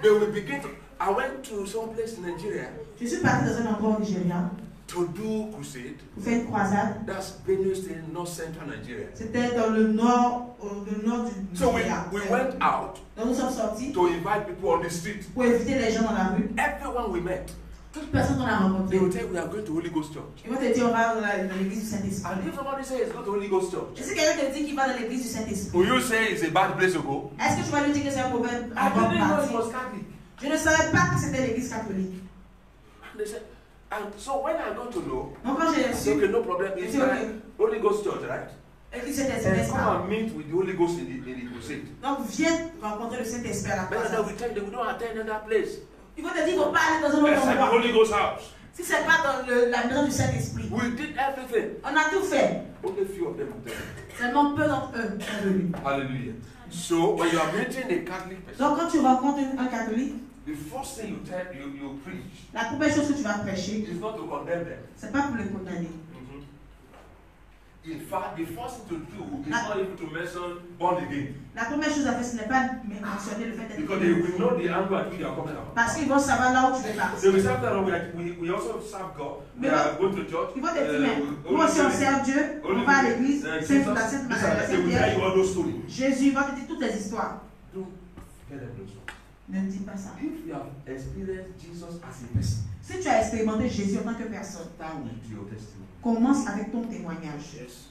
They will begin to. I went to some place in Nigeria Je suis parti dans un endroit au Nigeria to do crusade. pour faire une croisade. That's Benue State, North Central Nigeria. C'était dans le nord du So we Nigeria. went out Donc nous sommes sortis to invite people on the street. pour inviter les gens dans la rue. Everyone we met, Toute personne qu'on a They rencontrée, will tell you we are going to Holy Ghost Church. ils vont te dire on va dans l'église du Saint-Esprit. And if somebody says go to Holy Ghost Et Church, si quelqu'un te dit qu'il va dans l'église du Saint-Esprit, will you say it's a bad place to go? est-ce que tu vas lui dire que c'est un mauvais I didn't know it parti? was Catholic. Je ne savais pas que c'était l'église catholique. And they said, and so when I got to know, Donc quand j'ai I said, su, okay, no problem. It's It's okay. Holy Ghost Church, right? l'église du Saint-Esprit, And n'est-ce come pas? and meet with the Holy Ghost in the crusade. Donc viens rencontrer le Saint-Esprit à la But then croisade. we tell them we don't attend another place. Ils vont te dire qu'il ne faut pas aller dans un autre Except the endroit. Holy Ghost house. Si ce n'est pas dans la maison du Saint-Esprit. We did everything. On a tout fait. Only few of them are there. Seulement peu d'entre eux sont venus. Hallelujah. So when you are meeting a Catholic person, Donc quand tu rencontres un catholique, the first thing you preach la première chose que tu vas prêcher, is not to condemn them. ce n'est pas pour les condamner. In fact, the first thing to do is not even to mention born again. La première chose à faire, ce n'est pas mentionner le fait d'être Because they will know the angle at which you are coming from. parce qu'ils vont savoir là où tu veux partir. So we serve God, we also serve God. We are going to church. Ils vont te dire, mais nous aussi on sert Dieu, on va à l'église, c'est la Sainte Marie, They will tell you all those stories. Jésus va te dire toutes les histoires. Don't tell them those stories. Ne dis pas ça. If you have experienced Jesus as a person, Si tu as expérimenté Jésus en tant que personne, start with your testimony. commence avec ton témoignage. Yes.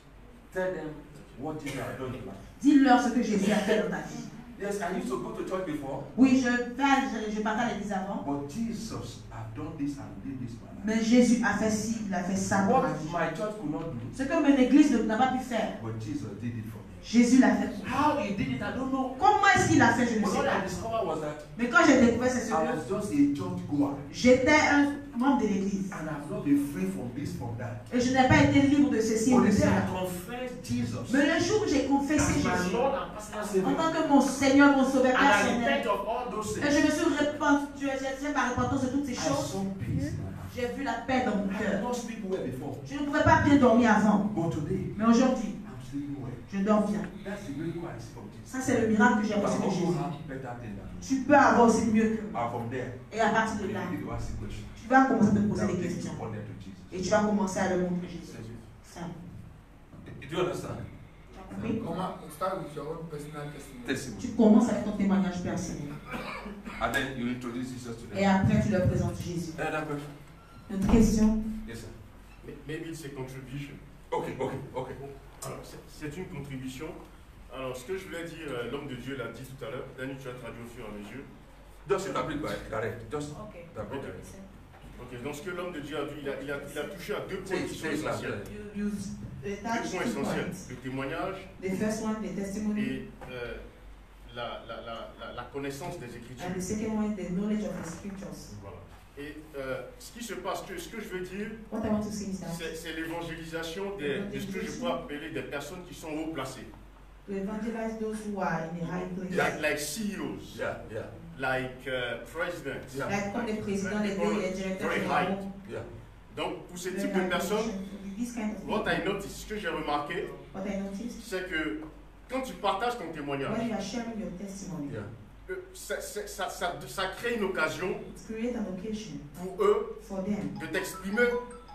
Tell them what Jesus has done in your life. Dis-leur ce que Jésus a fait dans ta vie. Yes, I used to go to church before, Oui, je partais à l'église avant, but Jesus has done this and did this for my life. mais Jésus a fait ci, il a fait ça pour What ma vie. my church could not do, Ce que mon église n'a pas pu faire, but Jesus did it for me. Jésus l'a fait pour moi. How he did it, I don't know. Comment est-ce qu'il a fait, je ne But sais what I pas. discovered was that Mais quand j'ai découvert ces I choses, was just a church goer, j'étais un membre de l'église. and I've not been free from this, from that. Et je n'ai pas été libre de ceci et But de the day I cela. confessed Jesus Mais le jour où j'ai confessé as my Jésus, Lord and personal en Savior, tant que mon Seigneur, mon Sauveur and I personnel, repent of all those et things, je me suis répandu, j'ai fait ma repentance de toutes ces I choses, saw peace in my heart. j'ai vu la paix dans mon I could cœur. not sleep well before, Je ne pouvais pas bien dormir avant, but today mais aujourd'hui, I'm sleeping well. je dors bien. That's the miracle I see from Jesus. Ça, c'est le miracle que j'ai But I reçu de also Jésus. have better things than Tu peux avoir aussi mieux que moi. And from there, Et à partir de you là, begin to ask the question. tu vas commencer à te Now poser des take it questions. upon them to Jesus. Et tu vas commencer à leur montrer Jésus. Simple. Do you understand? Tu as compris? Start with your own personal testimony. Testimony. Tu commences avec ton témoignage personnel. And then you introduce Jesus to Et them. après, tu leur présentes Jésus. Another question? Notre question, Yes, sir. Maybe it's a contribution. Okay. Alors, c'est une contribution. Alors, ce que je voulais dire, l'homme de Dieu l'a dit tout à l'heure. Daniel, tu as traduit au fur et à mesure. Just interpret direct. Just ok. interpret direct. Ok, donc ce que l'homme de Dieu a dit, il a touché à deux points qui sont Say it essentiels. You Deux touch points 2 essentiels. points. Le témoignage The first one, the testimony, et la connaissance des Écritures. and the second one, the knowledge of the scriptures. Voilà. Et ce qui se passe, ce que je veux dire, What I want to say is that c'est l'évangélisation de ce que je peux appeler des personnes qui sont haut placées. to evangelize those who are in a high place, Like CEOs, Yeah. like presidents. Yeah. like comme les présidents, les directeurs Very généraux. Yeah. Donc, pour ce Very type de high personnes, position. This kind of what I people, notice, ce que j'ai remarqué, what I noticed, c'est que quand tu partages ton témoignage, when you are sharing your testimony, Yeah. ça crée une occasion it creates an occasion pour eux for them de t'exprimer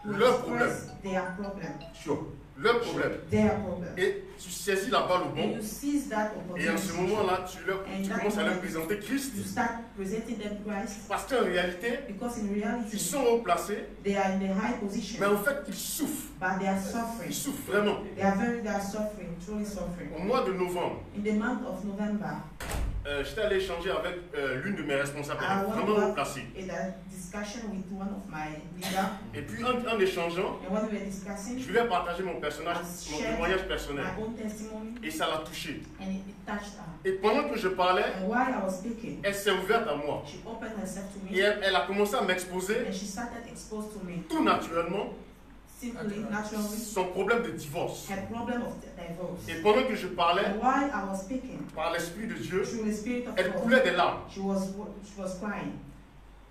to leur problème. express their problem. Sure. Leur problème. Their problem. Et tu saisis la balle au And bon. you seize that Et en ce opportunity. moment-là, tu commences à leur présenter Christ. You start presenting them Christ Parce qu'en réalité, because in ils reality sont haut placés, they are in a high position, mais en fait, ils souffrent. but they are Ils suffering. souffrent vraiment. They are suffering, truly suffering. Au mois de novembre, In the month of November, j'étais allé échanger avec l'une de mes responsables, elle est vraiment haut placée. in a discussion with one of my leaders, Et puis en échangeant, and when we were discussing, je lui ai partagé mon personnage, mon témoignage personnel. my own testimony, Et ça l'a touché. and it touched her. Et pendant que je parlais, And while I was speaking, elle s'est ouverte à moi. she opened herself to Et me, elle a commencé à m'exposer and she started exposed to me, tout naturellement simply, naturally, son problème de divorce. her problem of divorce. Et pendant que je parlais, And while I was speaking, par l'Esprit de Dieu, through the Spirit of elle God, coulait des larmes. she was crying.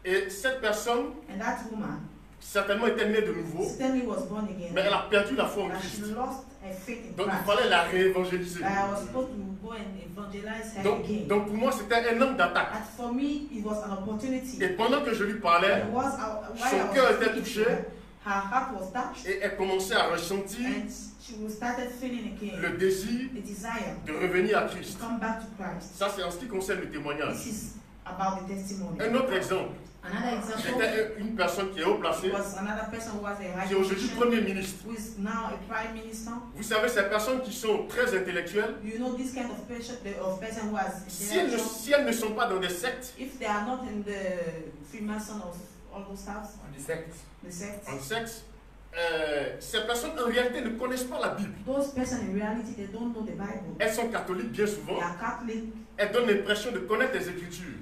Et cette personne, And that woman certainement était née de nouveau, certainly was born again, mais elle a perdu la foi en but Christ. she lost her faith in Donc il Christ. fallait la réévangéliser. I was supposed to go and evangelize her Donc, again. donc pour moi, c'était un angle d'attaque. But for me, it was an opportunity. Et pendant que je lui parlais, It was while son I was cœur était speaking touché. to her, her heart was touched, et elle commençait à ressentir and she started feeling again le désir the desire de revenir à to Christ. come back to Christ. Ça, c'est en ce qui concerne le témoignage. This is about the testimony. Un autre exemple, Another example C'était une personne qui est haut placée, was another person who was a high qui est aujourd'hui position, Premier ministre. who is now a prime minister. Vous savez, ces personnes qui sont très intellectuelles, You know this kind of person who has si elles ne sont pas dans des sectes, if they are not in the Freemason or all those stuff, On dit secte. the sects, en secte, ces personnes en réalité ne connaissent pas la Bible. those persons in reality they don't know the Bible. Elles sont catholiques bien souvent. They are Catholic. Elles donnent l'impression de connaître les Écritures.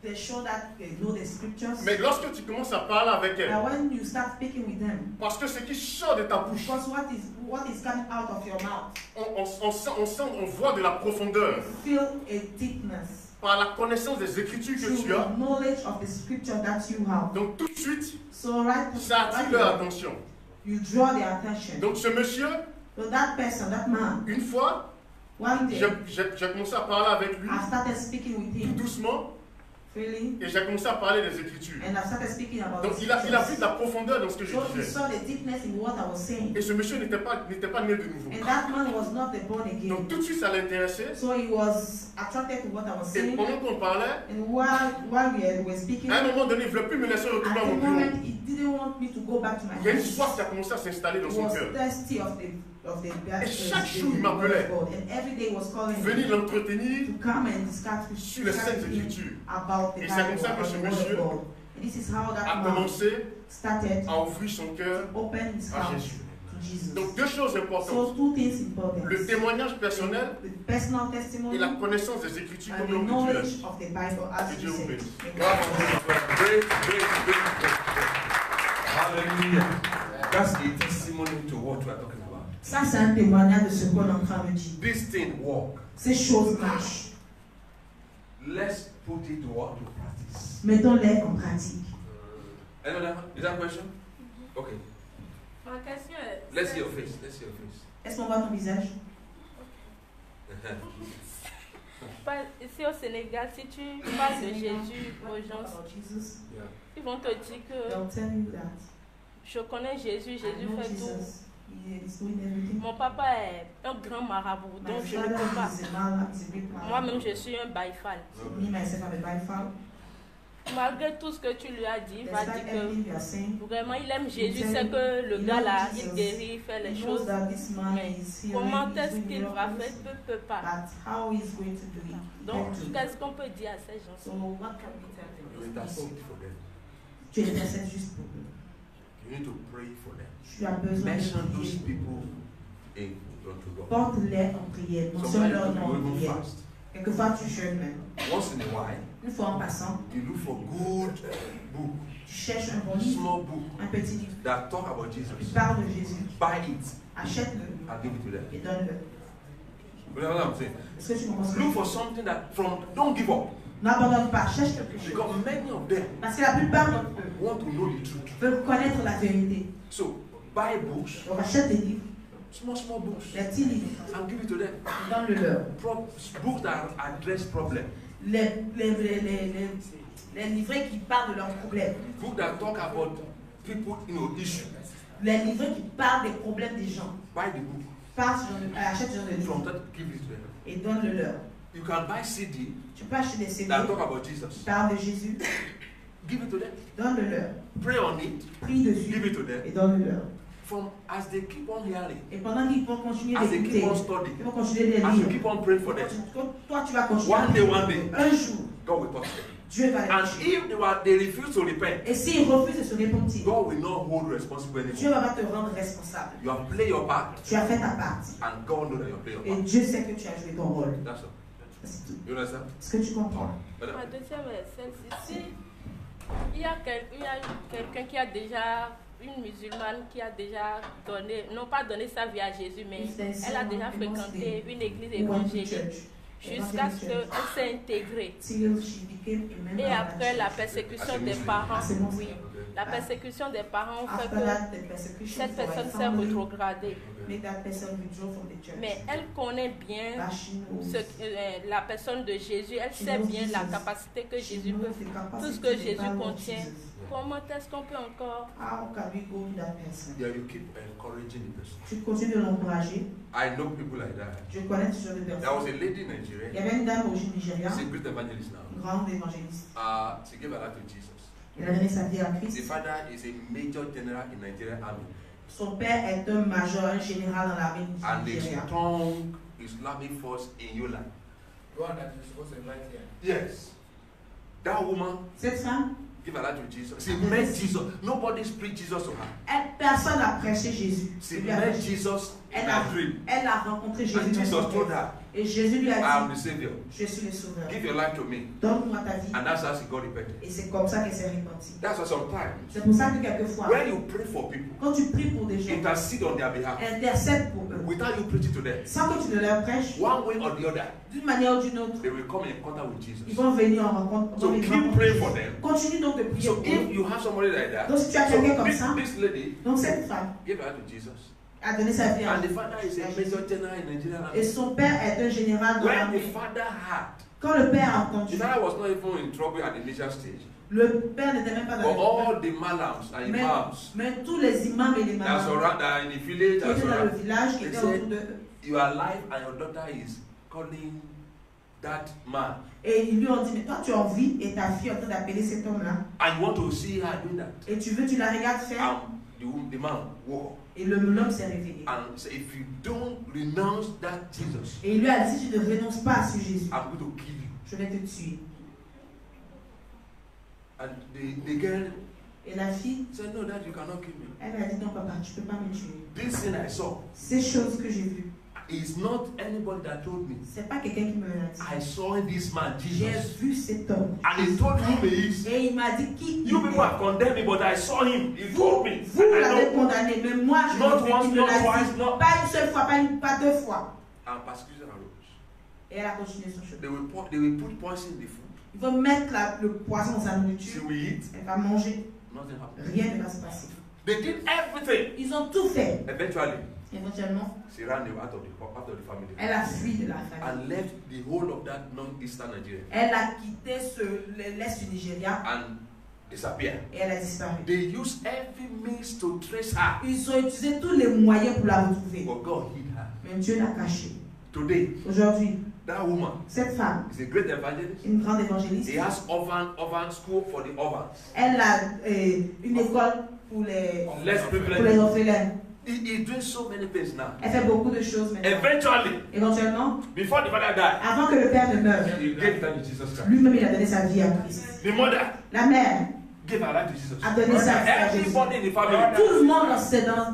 They show that they know the scriptures. Mais lorsque tu commences à parler avec elles, But when you start speaking with them, parce que ce qui sort de ta bouche, because what is coming out of your mouth, on voit de la profondeur you feel a deepness par la connaissance des Écritures que through tu as. the knowledge of the scripture that you have. Donc tout de suite, So right ça attire leur attention. you draw their attention. Donc ce monsieur, So that person, that man, une fois, one day, j'ai commencé à parler avec lui, I started speaking with tout him doucement, freely, et j'ai commencé à parler des Écritures. and I started speaking about Donc the il a vu scriptures. de la profondeur dans ce que je So he disais. saw the deepness in what I was saying. Et ce monsieur n'était pas né de nouveau. And that man was not born Donc again. tout de suite ça l'intéressait. So he was attracted to what I was Et saying. pendant qu'on parlait, And while we were speaking, à un at moment donné, il ne voulait plus me laisser retourner à the mon bureau. moment, he didn't want me to go back to my Il y a une house. soif qui a commencé à s'installer dans He son was cœur. thirsty of the Et chaque jour, il m'appelait. God. And every day was calling Venir me l'entretenir to come and discuss sur les Saintes with him Écritures. about the Et Bible, c'est comme ça que about ce the Word monsieur of God. And this is how that a man commencé started à ouvrir son cœur to open his à heart Jésus. to Jesus. Donc deux choses So importantes. two things important. Le témoignage personnel The personal et testimony la connaissance des Écritures and comme the l'homme de Dieu l'a knowledge dit. of the Bible as Que you Dieu vous said. bénisse. Great. Hallelujah. That's a testimony to what we are talking about. Ça, c'est un témoignage de ce qu'on est en train de dire. This thing walk. Ces choses marchent. Let's put it to what to practice. Mettons-les en pratique. Another? Is that a question? Okay. Ma question est. Let's see your face. Let's see your face. Est-ce qu'on voit ton visage? Ici au Sénégal, si tu parles de Jésus aux gens, About Jesus, ils vont te dire que they'll tell you that je connais Jésus, I Jésus know fait tout. Jesus. He is doing everything. Mon papa est un grand marabout, My donc je ne father peux pas. is a man, is a great man. Moi-même, je suis un baïfal. Me, myself, I'm a Bible. Malgré tout ce que tu lui as dit, il va Despite dire everything you are saying, que vraiment il aime Jésus, c'est que le gars là, il Jesus. guérit, il fait les he knows choses. that this man Mais is healing, comment he's est-ce doing qu'il va miracles, faire? Il ne peut pas. but how he's going to do it. Donc, Can't do it. qu'est-ce qu'on peut dire à ces gens? So what can we tell them? You intercede for them. Tu intercèdes juste pour eux. You need to pray for them. Tu as besoin Mention de those prier. people unto God. Porte-les en prière. Sometimes Mentionne leur you nom en even prière. fast. Quelquefois, tu jeûnes même. Once in a while, Une fois en passant, you look for good book, tu cherches un bon livre, small book un petit livre that talk about qui Jesus. parle de Jésus. Buy it Achète-le and give it to them. et donne-le. You know what I'm saying? Est-ce que tu comprends? Look for something that don't give up. N'abandonne pas, cherche quelque chose. Because many of them Parce que la plupart d'entre eux want to know the truth. veulent connaître la vérité. So buy books, Donc achète des livres, small books, des petits livres, and give it to them. donne-le leur. Books that address problems. Les livrets qui parlent de leurs problèmes. Books that talk about people, issues. Les livrets qui parlent des problèmes des gens. Buy the book. Achète ce genre de livre From that, give it to them. et donne-le leur. You can buy CD Tu peux acheter des CD that talk about qui Jesus. parlent de Jésus, Give it to them. donne-le leur. Pray on it. Prie dessus Give it to them. et donne-le leur. From as they keep on hearing, Et pendant qu'ils vont continuer as they d'écouter, keep on studying, ils vont continuer de as you lire. keep on praying for them, Toi, tu vas continuer. one day, Un jour, God will touch them. Dieu va les And toucher. if they refuse to repent, Et s'ils refusent de se repentir, God will not hold responsible Dieu anymore. va te rendre responsable. You have played your part, Tu as fait ta partie. and God knows that you have played your Et part. Dieu sait que tu as joué ton rôle. That's all. C'est tout. You understand? Est-ce que tu comprends? Madam? Ma deuxième est celle-ci. Si il y a quelqu'un qui a déjà, une musulmane qui a déjà donné, non pas donné sa vie à Jésus, mais elle a déjà fréquenté une église Who went to évangélique church. jusqu'à ce qu'elle s'est intégrée. Till she became a member Et of that après la church. persécution des Muslim. parents, C'est bon. oui, la persécution des parents fait After que that, the persecution cette for personne her s'est family rétrogradée. made that person withdraw from the church. Mais elle connaît bien But she knows. la personne de Jésus, elle sait bien la capacité que She Jésus knows peut the faire, capacity, tout ce que the Jésus power of contient. Jesus. comment est-ce qu'on peut encore How can we go to that person? Yeah, you keep encouraging the person. Tu continues de l'encourager. I know people like that. Je connais ce genre de There was personnes. a lady in Il y Nigeria. avait une dame au Nigeria, She's a great evangelist now. une grande évangéliste. She gave her life to Jesus. Elle a donné sa vie à The Christ. father is a major general in Nigerian army. Son père est un major, un général dans l'armée And du a Nigeria. strong Islamic force in Yola. The one that you're supposed to invite here. Yes. That woman Cette femme, gave her life to Jesus. She met Jesus. Nobody's preached Jesus to her. personne n'a prêché Jésus. She Elle lui a met prêché. Jesus in Elle her dream. Elle a rencontré Jésus And dans Jesus son told rêve. her, Et Jésus lui I a am dit, the Savior. je suis le sauveur. Give your life to me. Donne-moi ta vie. And that's how she got repented. Et c'est comme ça qu'elle s'est repentie. That's why sometimes, C'est pour ça que quelquefois, when you pray for people, quand tu pries pour des gens, intercede on their behalf, intercède pour eux, without you preaching to them, sans que tu ne leur prêches, one way or the other, d'une manière ou d'une autre, they will come in contact with ils Jesus. vont venir en rencontre. So keep praying for them. Continue donc de prier So pour if eux. you have somebody like that, Donc si tu as so quelqu'un comme ça, this lady donc cette femme gave her to Jesus. a donné sa vie à And the Jésus. father is a major general in Nigeria. Et son père est un général dans When the l'armée. father had, Quand le père a the entendu, father was not even in trouble at the initial stage. le père n'était même pas But dans all the malams and mais, imams mais tous les imams et les that mamans surround that in the village qui and étaient dans le surround, village, qui they étaient said, autour d'eux, you are alive and your daughter is calling that man. et ils lui ont dit, mais toi tu es en vie et ta fille est en train d'appeler cet homme-là. And you want to see her doing that. Et tu la regardes faire. And the man woke up Et l'homme s'est réveillé. and said, if you don't renounce that Jesus, Et il lui a dit, si tu ne renonces pas à ce Jésus, I'm going to kill you. je vais te tuer. And the girl Et la fille, said, no, Dad, you cannot kill me. elle a dit, non papa, tu ne peux pas me tuer. This thing I saw Ces choses que j'ai vues, is not anybody that told me. c'est pas quelqu'un qui me l'a I dit. saw this man, J'ai Jesus. vu cet homme. And he told you who he is. Et il m'a dit qui il You people est. have condemned me, but I saw him. He told me. Vous And I l'avez know. condamné, mais moi je Not l'ai vu once, qu'il me not l'a twice, dit. not. Pas une seule fois, pas deux fois. And persecution arose. Et elle a continué son chemin. They will put poison in the food. Il va mettre le poison dans sa She nourriture. will eat. Elle va manger. Nothing happens. Rien ne va se passer. They did everything. Ils ont tout fait. Eventually, Éventuellement, she ran out of the family. elle a fui de la famille. And left the whole of that non-eastern Nigeria. Elle a quitté l'est du Nigeria And disappeared. et elle a disparu. They used every means to trace her. Ils ont utilisé tous les moyens pour la retrouver. But God hid her. Mais Dieu l'a cachée. Today, Aujourd'hui, that woman cette femme, is a great evangelist. une grande évangéliste, He has orphan school for the orphans. elle a une école pour les Less orphelins. privileged. He's doing so many things now. Elle fait beaucoup de choses maintenant. Eventually, Éventuellement, before the father died, avant que le père ne meure, he gave them to Jesus Christ. lui-même il a donné sa vie à Christ. The mother La mère gave her life to Jesus. a donné sa vie à Jésus. Everybody in the family. Tout le monde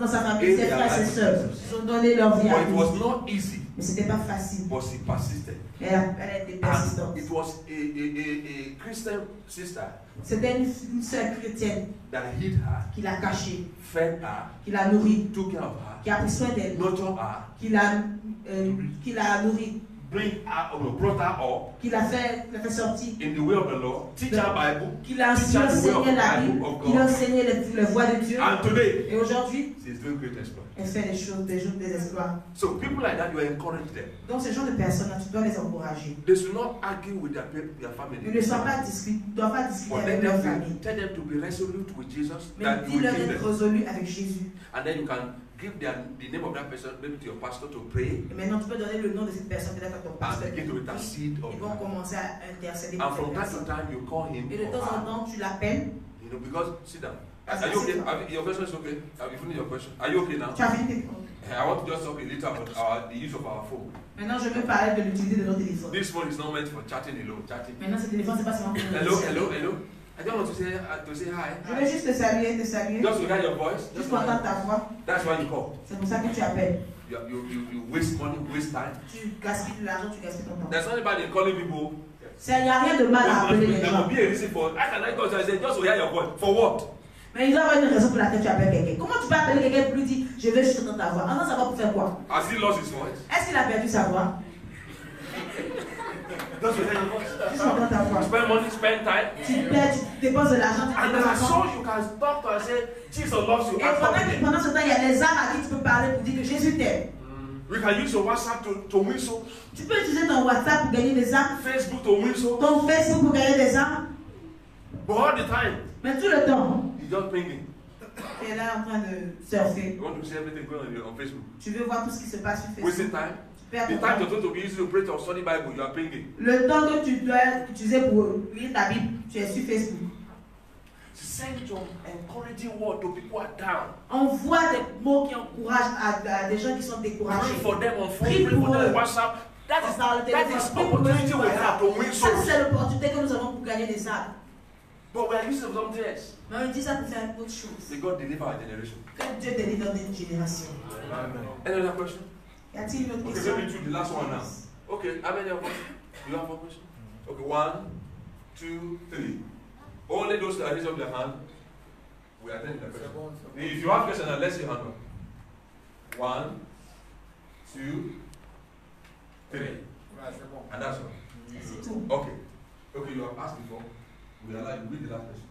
dans sa famille, ses frères, ses sœurs, ils ont donné leur vie à But it was Christ. not easy. Mais c'était pas facile. But she persisted. Elle a été persistante. And it was a Christian sister C'était une sœur chrétienne that hid her, qui l'a cachée, fed her, qui l'a nourrie, took care of her, qui a pris soin d'elle, nurtured her, qui l'a nourrie, brought her up qui l'a fait sortir, in the way of the Lord, teach her Bible, qui l'a enseigné la Bible, qui l'a enseigné les voies de Dieu. and today Et aujourd'hui, she's doing great exploits. elle fait des exploits. So people like that, you encourage them. Donc, ce genre de personnes, tu dois les encourager. They should not argue with their Ils family. ne doivent pas discuter But avec leur famille. tell them to be resolute with Jesus, Mais that you will dis-leur kill d'être them. résolu avec Jésus. And then you can give the name of that person maybe to your pastor to pray Et maintenant, tu peux donner le nom de cette personne peut-être à ton and pasteur. begin to intercede on Ils vont her. commencer à intercéder And pour from cette time to personne. time you call him Et de or temps en her. temps, tu l'appelles. You know, because sit down. Parce Are que you okay? c'est- Your question is okay? Have you finished your question? Are you okay now? Tu as fini tes comptes. I want to just talk a little about the use of our phone. Maintenant, je vais parler de l'utilité de nos téléphones. This phone is not meant for chatting alone. Chatting. Maintenant, ce téléphone, c'est pas seulement pour nous. Hello. I don't want to say hi. Je vais juste te saluer, Just to hear your voice. Juste pour entendre ta voix. That's why you call. C'est pour ça que tu appelles. You waste money, waste time. Tu gaspilles de l'argent, tu gaspilles ton temps. There's nothing bad in calling people. Il n'y a rien de mal à appeler les There gens. will be a reason for. I can go to say just to hear your voice. For what? Mais il doit y avoir une raison pour laquelle tu appelles quelqu'un. Comment tu peux appeler quelqu'un pour lui dire je veux juste entendre ta voix? Ah non, ça va pour faire quoi? Has he lost his voice? Est-ce qu'il a perdu sa voix? Just to hear your voice. Juste entendre ta voix. Spend money, spend time. Tu perds, tu dépenses de l'argent, tu And dépenses as ton so temps. you can talk to and say, Jesus loves you. Et And talk to them. pendant ce temps, il y a des âmes à qui tu peux parler pour dire que Jésus t'aime. We can use your WhatsApp to win souls, Tu peux utiliser ton WhatsApp pour gagner des âmes, Facebook to win souls, ton Facebook pour gagner des âmes. but all the time Mais tout le temps, He's just pinging. tu es là en train de surfer. You want to see everything going on Facebook. Tu veux voir tout ce qui se passe sur Wasting Facebook. time. Tu perds The ton time temps. you're supposed to be using to pray or study Bible, you are pinging. Le temps que tu dois utiliser pour lire ta Bible, tu es sur Facebook. Send your encouraging word to people who are down. Envoie des mots qui encouragent à des gens qui sont découragés. Pray for them on phone, Prie pray for pour them on eux. WhatsApp. That is Par le that téléphone. is Prie pour eux opportunity sur we have WhatsApp. to win Ça, souls. c'est l'opportunité que nous avons pour gagner des âmes. But we are using something else. Mais on utilise ça pour faire autre chose. May God deliver our generation. Que Dieu délivre notre génération. Any other question? Y a-t-il une autre Okay, question? let me do the last one now. Okay, how many of us? You have one question? Okay, 1, 2, 3. Only those that raise up their hand, we attend the question. If you have question, let's see hand up. 1, 2, 3. And that's all. C'est tout. Okay. Okay, you have asked before. We allow you read the last question.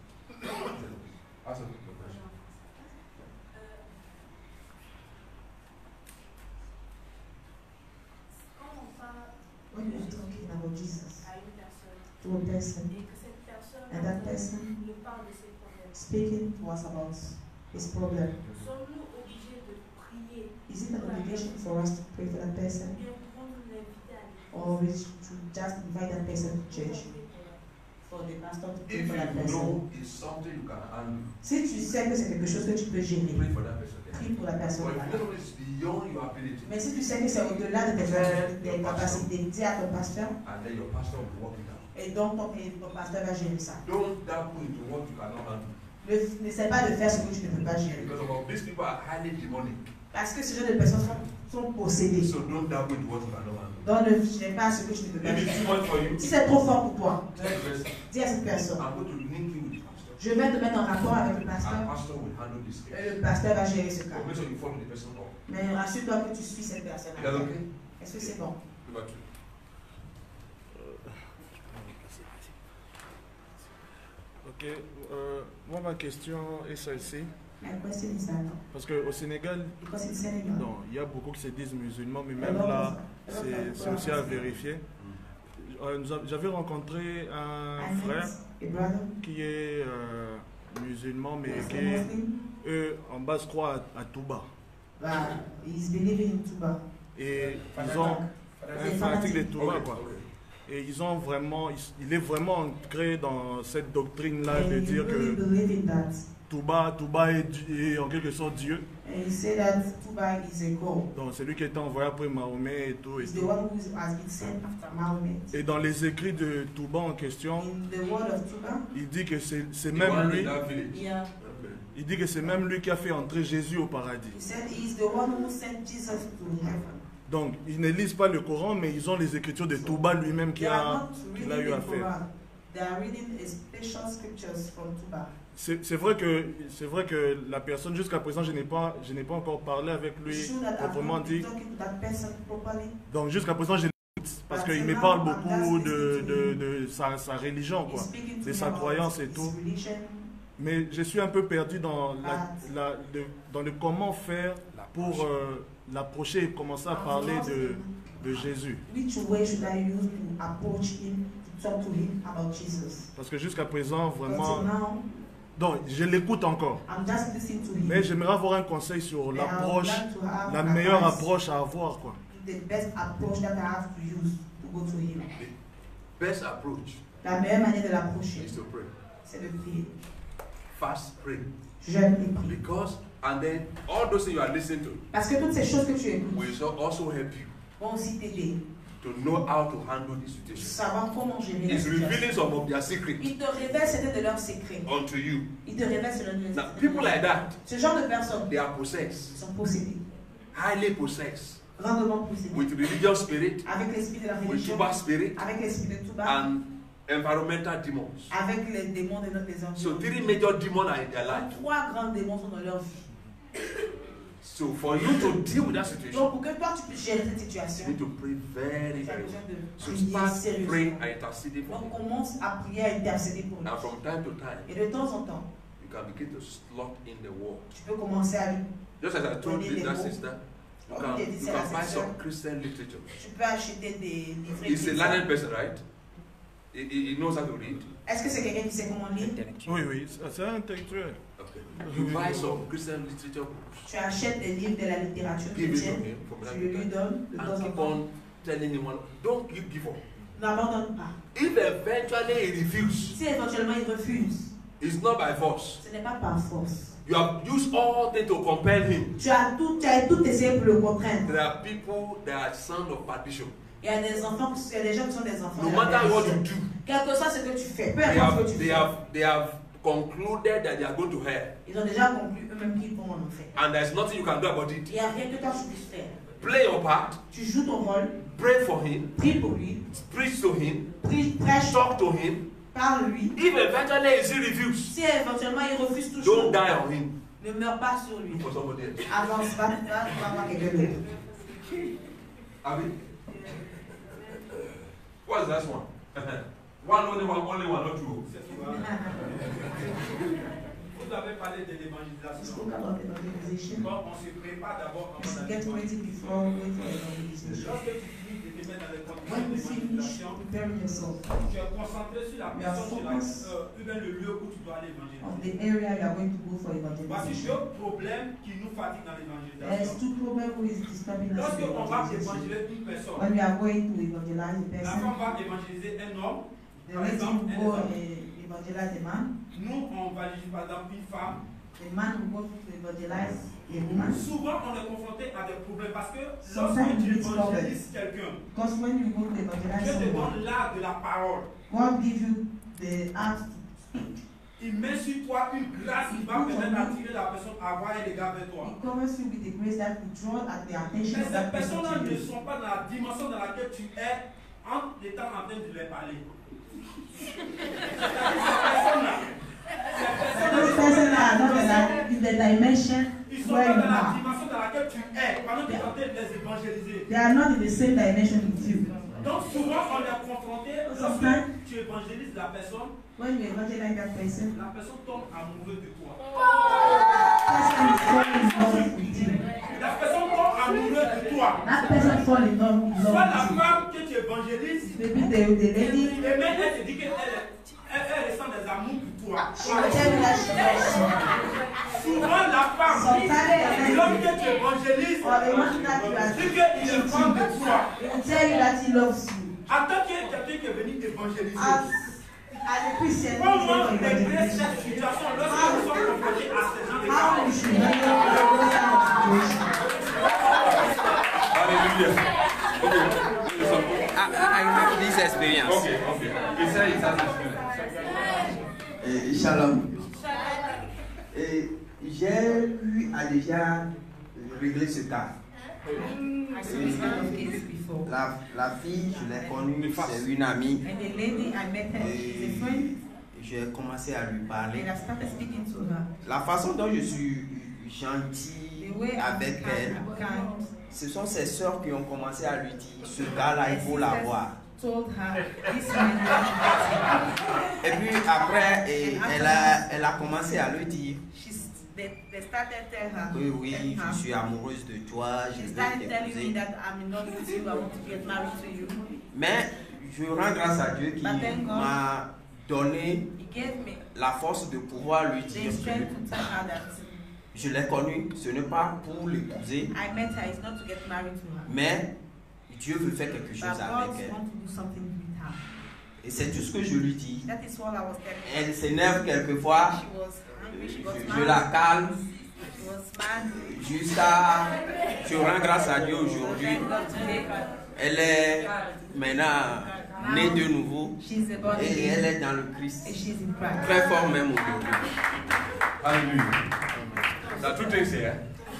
Ask the question. Quand on parle When you're talking about Jesus à une personne to a person et que cette personne and that person nous parle de ses problèmes, speaking to us about his problem, sommes-nous obligés de prier is it an obligation for us to pray for that person, ou bien pouvons-nous l'inviter à l'église or is to just invite that person to church for the pastor to pray If for that you person? know it's something you can handle, Si tu sais que c'est quelque chose que tu peux gérer, pray for that person. prie pour la personne. But if you know it's beyond your ability, Mais si tu sais que c'est au-delà de tes capacités, dis à ton pasteur, and then your pastor will work it out. et donc ton pasteur va gérer ça. Don't dabble into what you cannot handle. N'essaie pas de faire ce que tu ne peux pas gérer. Because of these people are highly demonic. Parce que ce genre de personnes sont possédées. So don't dabble into what you cannot handle. Donc ne gère pas ce que tu ne peux pas If it's gérer. too much for you, Si c'est trop fort pour toi, tell the person, dis à cette personne, I'm going to link you with the pastor. je vais te mettre en rapport avec le And pasteur, pastor will handle this case. et le pasteur va gérer ce cas. But make sure you follow the person up. Mais rassure-toi que tu suis cette personne. Is that okay? Est-ce que c'est bon? Number 2. Ok, moi ma question est celle-ci. My question is that, Parce qu'au Sénégal, because in Senegal, non, il y a beaucoup qui se disent musulmans, mais a même lot là, of- c'est aussi à vérifier. J'avais rencontré un I frère met a brother, qui est musulman, mais who is qui, a Muslim, eux, en base, croient à Touba. he's believing in Touba. Et ils ont un fanatique de Touba, quoi. Et ils ont vraiment, il est vraiment ancré dans cette doctrine-là de And he dire really que believe in that. Touba est en quelque sorte Dieu. And he said that Touba is a God. Donc c'est lui qui a été envoyé après Mahomet et tout. He's the one who has been sent after Mahomet. Et dans les écrits de Touba en question, In the word of Touba, il dit que c'est The même one lui. in that village. yeah, Il dit que c'est même lui qui a fait entrer Jésus au paradis. he said he's the one who sent Jesus to heaven. Donc ils ne lisent pas le Coran, mais ils ont les écritures de Touba lui-même They are not qu'il reading a eu à the faire. Quran. They are reading a special scriptures from Touba. C'est vrai que la personne jusqu'à présent je n'ai pas encore parlé avec lui It's true that I've proprement not been dit. talking to that person properly. Donc jusqu'à présent je n'écoute parce qu'il me parle beaucoup de sa religion, He's quoi, speaking to de me sa about croyance et his tout. religion. Mais je suis un peu perdu dans dans le comment faire pour l'approcher et commencer à parler de Jésus. Which way should I use to approach him, to talk to him about Jesus? Parce que jusqu'à présent, vraiment, Until now, donc je l'écoute encore. I'm just listening to him. Mais j'aimerais avoir un conseil sur And I would l'approche, like to have la meilleure advice, approche à avoir, quoi. the best approach that I have to use to go to him. Best approach La meilleure manière de l'approcher, is to pray. c'est de prier. Fast pray. Jeûne et prie. Because, and then all those things you are listening to Parce que toutes ces choses que tu écoutes will also help you vont aussi t'aider to know how to handle this pour situation. savoir comment gérer la It's situation. revealing some of their secrets Ils te révèlent certains de leurs secrets. unto you. Ils te révèlent certains de Now, leurs people like that, Ce genre de personnes they are possessed, sont possédées, highly possessed, grandement possédées, with religious spirit, avec l'esprit de la with religion, Tuba spirit, avec l'esprit de Touba, and environmental demons. avec les démons de notre environnement. So three major demons are in their life. Trois grands démons sont dans leur vie. So for you to deal with that situation, Donc pour que toi tu puisses gérer cette situation, you need to pray very, tu as very besoin well. de So prier start sérieusement. praying and interceding for Donc them. commence à prier, à intercéder pour lui. And from time to time, Et de temps en temps, you can begin to slot in the word. tu peux commencer à lui. Just as I told Donner des that mots. sister, you Ok, can, dis you ça à can la buy sœur. some Christian literature. Tu peux acheter des livrets He's a chrétiens. learned person, right? He knows how to read. Est-ce que c'est quelqu'un qui sait comment lire? Oui, oui, c'est un intellectuel. Okay. You buy some Christian literature books. Tu achètes des livres de la littérature Give it to chrétienne, him from tu le lui donnes de temps and en keep temps. on telling him, don't give up. N'abandonne pas. If eventually he refuses, Si éventuellement il refuse, it's not by force. ce n'est pas par force. You have used all things to compel him. Tu as tout essayé pour le contraindre. There are people that are sons of perdition. Il y a des enfants, il y a des gens qui sont des enfants. No de la matter what you perdition. do, Quel que soit ce que tu fais, peu importe ce que tu fais, they have concluded that they are going to hell. ils ont déjà conclu eux-mêmes qu'ils vont en enfer. And there's nothing you can do about it. Il n'y a rien que toi tu puisses faire. Play your part, Tu joues ton rôle, pray for him, prie pour lui, preach to him, prêche, talk to him. parle-lui. If eventually he refuses, Si éventuellement il refuse toujours, don't die on him. ne meurs pas sur lui. Look for somebody else. Avance, va voir quelqu'un d'autre. Abi? What's that one? Only one, not two. Vous avez parlé de We l'évangélisation. spoke about evangelization. Quand on se prépare d'abord We avant should get ready before we wait for evangelization. Lorsque tu finis de te mettre dans les When you conditions finish d'évangélisation, preparing yourself tu es concentré sur la You are personne, focused ou bien le lieu où tu dois aller on évangéliser. the area you are going to go for Voici evangelization. deux problèmes qui nous fatiguent dans There's l'évangélisation. two problems who is disturbing us in Lorsque on va evangelization. évangéliser une personne, When we are going to evangelize a la person, femme va évangéliser un homme, the par lady exemple, will un go homme. evangelize a man, Nous, on évangélise par exemple une femme. the man will go to evangelize a woman. Souvent, on est confronté à des problèmes parce que Sometimes lorsque tu it's problems. évangélises quelqu'un, Because when you go to Dieu evangelize te someone, donne l'art de la parole. God gives you the art to speak. Il met sur toi une grâce qui va permettre d'attirer la personne à avoir un regard vers toi. He covers you with the grace that will draw at the attention Mais of ces that person personnes-là to ne you. sont pas dans la dimension dans laquelle tu es en étant en train de les parler. Ces personnes-là, Those persons are not in the dimension ils sont where pas you dans la are. dimension dans laquelle tu es pendant que tu es en train de les évangéliser. They are not in the same dimension with you. Donc souvent on est confronté lorsque tu évangélises la personne, When you evangelize that person, la personne tombe amoureuse de toi. person is falling in love with you. La personne tombe amoureuse de toi. That person fall in love with Soit la you. femme que tu évangélises, Maybe the lady, et même elle te dit qu'elle ressent des amours pour toi. she will tell you that she loves you. Souvent la femme, l'homme que tu évangélises, Or the one that you are dit qu'il est fan de toi. he will tell you that he loves you. En tant que quelqu'un qui est venu évangéliser, As a Christian, comment we say régler evangelization. cette situation lorsque nous sommes confrontés à ces gens de How we femmes? should handle those kind of situations. Hallelujah. Okay. I have this experience. Okay. He said he has experience. Shalom. Et j'ai eu à déjà régler ce cas. La fille, je l'ai connue, c'est une amie. And the lady, I met her, she's a friend, J'ai commencé à lui parler. and I started speaking to her. La façon dont je suis gentil The way avec elle, I'm kind, ce sont ses sœurs qui ont commencé à lui dire, ce gars-là, il faut l'avoir. told her, this man you have to Et puis après, elle a commencé à lui dire, they started telling her, oui, je suis amoureuse de toi, je she veux started telling me t'épouser. that I'm in love with you, I want to get married to you. Mais je rends grâce à Dieu qui But thank God, m'a donné he gave me la force de pouvoir lui the dire que strength to tell her that je l'ai connue, ce n'est pas pour l'épouser, I met her, it's not to get married to her. mais Dieu veut faire quelque But chose God avec elle. wants to do something with her. Et c'est tout ce que je lui dis. That is what I was telling her. Elle s'énerve quelquefois, She was angry, she got je la mad. calme She was mad. jusqu'à... Je rends grâce à Dieu aujourd'hui. Thank God today. Elle est maintenant née de nouveau She's a born et elle again, est dans le Christ. and she's in Christ. Très fort même aujourd'hui. Hallelujah. There are two things here.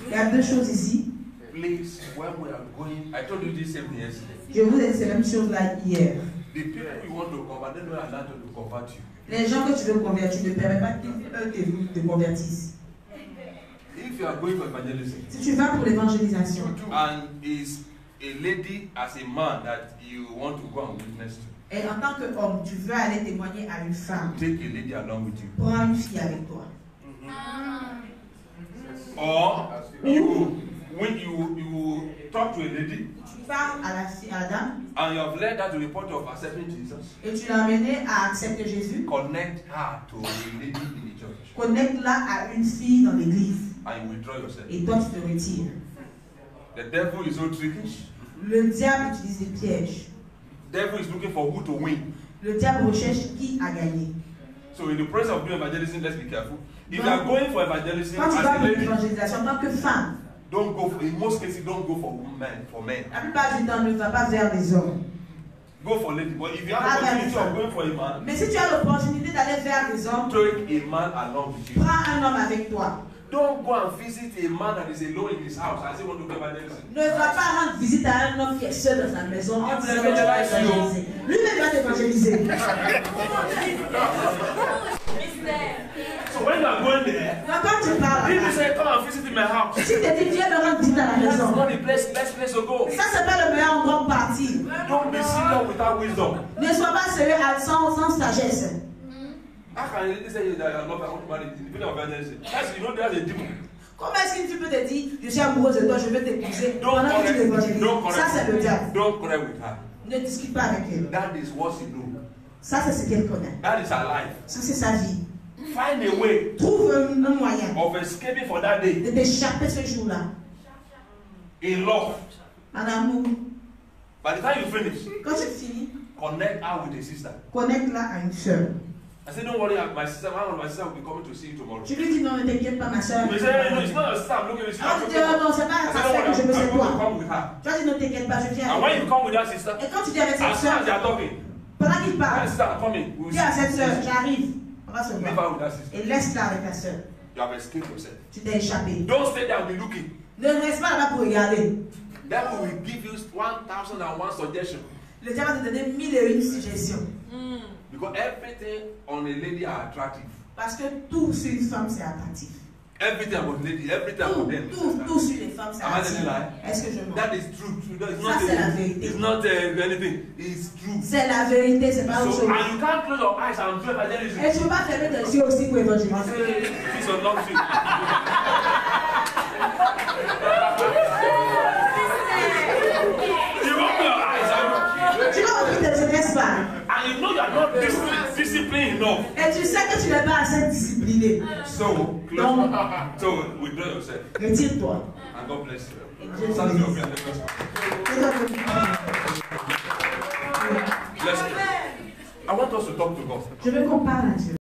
Il y a deux choses ici. Please, when we are going, I told you this same thing yesterday. Je vous ai dit la même chose là hier. The people you want to convert, they don't allow them to convert you. Les gens que tu veux convertir ne permettent pas qu'ils te convertissent. If you are going for evangelism, Si tu vas pour l'évangélisation and is a lady as a man that you want to go and witness to, et en tant qu'homme, tu veux aller témoigner à une femme, take a lady along with you. prends une fille avec toi. Or you when you talk to a lady, tu parles à la dame, and you have led her to the point of accepting Jesus, et tu l'as amenée à accepter Jésus, connect her to a lady in the church, connecte-la à une fille dans l'église, and you withdraw yourself. et toi tu te retires. The devil is so trickish. Le diable utilise des pièges. Devil is looking for who to win. Le diable recherche qui a gagné. So in the process of doing evangelism, let's be careful. If you are going for evangelism Quand tu as vas a pour lady, l'évangélisation en tant que femme, don't go for, in most cases, don't go for men. For men, la plupart du temps ne va pas vers les hommes. go for lady. But if you have the opportunity of going for a man, Mais si tu as l'opportunité d'aller vers les hommes, take a man along with you. prends un homme avec toi. Don't go and visit a man that is alone in his house and say want to do evangelism. Ne va pas rendre visite à un homme qui est seul dans sa maison. Ah, vous avez déjà évangéliser. Lui-même va t'évangéliser. So when you are going there, Quand tu parles, if you say come and visit in my house, si tu te dis viens me rendre visite à la that's maison, not the best place to go. ça c'est pas le meilleur endroit pour partir. Don't be serious without wisdom. Ne sois pas sérieux sans sagesse. How can a lady say that you are not want to marry in the middle of evangelism? That's, you know, there's a demon. Comment est-ce que tu peux te dire je suis amoureuse de toi, je vais t'épouser Don't pendant que tu correct, l'évangélises? don't Ça c'est le diable. correct, don't correct with her. Ne discute pas avec elle. That is what she knows. Ça c'est ce qu'elle connaît. That is her life. Ça c'est sa vie. Find a way Trouve un moyen of escaping for that day de t'échapper ce jour-là. in love. En amour. By the time you finish, Quand tu finis, connect her with a sister. connecte-la à une soeur. I said, don't worry, my sister, one of my sister will be coming to see you tomorrow. Tu lui dis non, ne t'inquiète pas, ma soeur. You say, no, it's not your sister, I'm looking at you. Ah, tu dis non, c'est pas I ta said, soeur don't que je worry, veux, c'est I'm going to toi. come with her. Tu vas dire ne t'inquiète pas, je viens And avec when elle. you come with that sister, Et quand tu dis avec cette as soon as they soeur, are talking, pendant qu'il my parle, sister, I'm coming. We will dis à cette soeur, see. j'arrive. On va se Leave voir. her with that sister. Et laisse-la avec ta soeur. You have escaped yourself. Tu t'es échappé. Don't stay there and be looking. Ne reste pas là-bas pour regarder. Devil will give you 1,001 suggestions. Le diable va te donner 1001 suggestions. Because everything on a lady are attractive. Parce que tout sur une femme, c'est attractif. Everything about lady, everything about them. Tout sur les femmes, c'est Am I telling attractif. you lie? Est-ce que je mens? That is true. It's Ça, not, c'est la vérité. it's not anything. It's true. C'est la vérité, c'est pas autre So, chose. and you can't close your eyes and do evangelism. Et tu ne peux pas fermer tes yeux aussi pour I évangéliser. say, this is not true. You open your eyes Tu vas ouvrir tes yeux, n'est-ce pas? and you know you are not disciplined enough. Et tu sais que tu n'es pas assez discipliné. So, Donc, so withdraw yourself. retire-toi. And God bless you. Dieu te Thank you. bénisse. Let's pray. I want us to talk to God. Je veux qu'on parle à Dieu.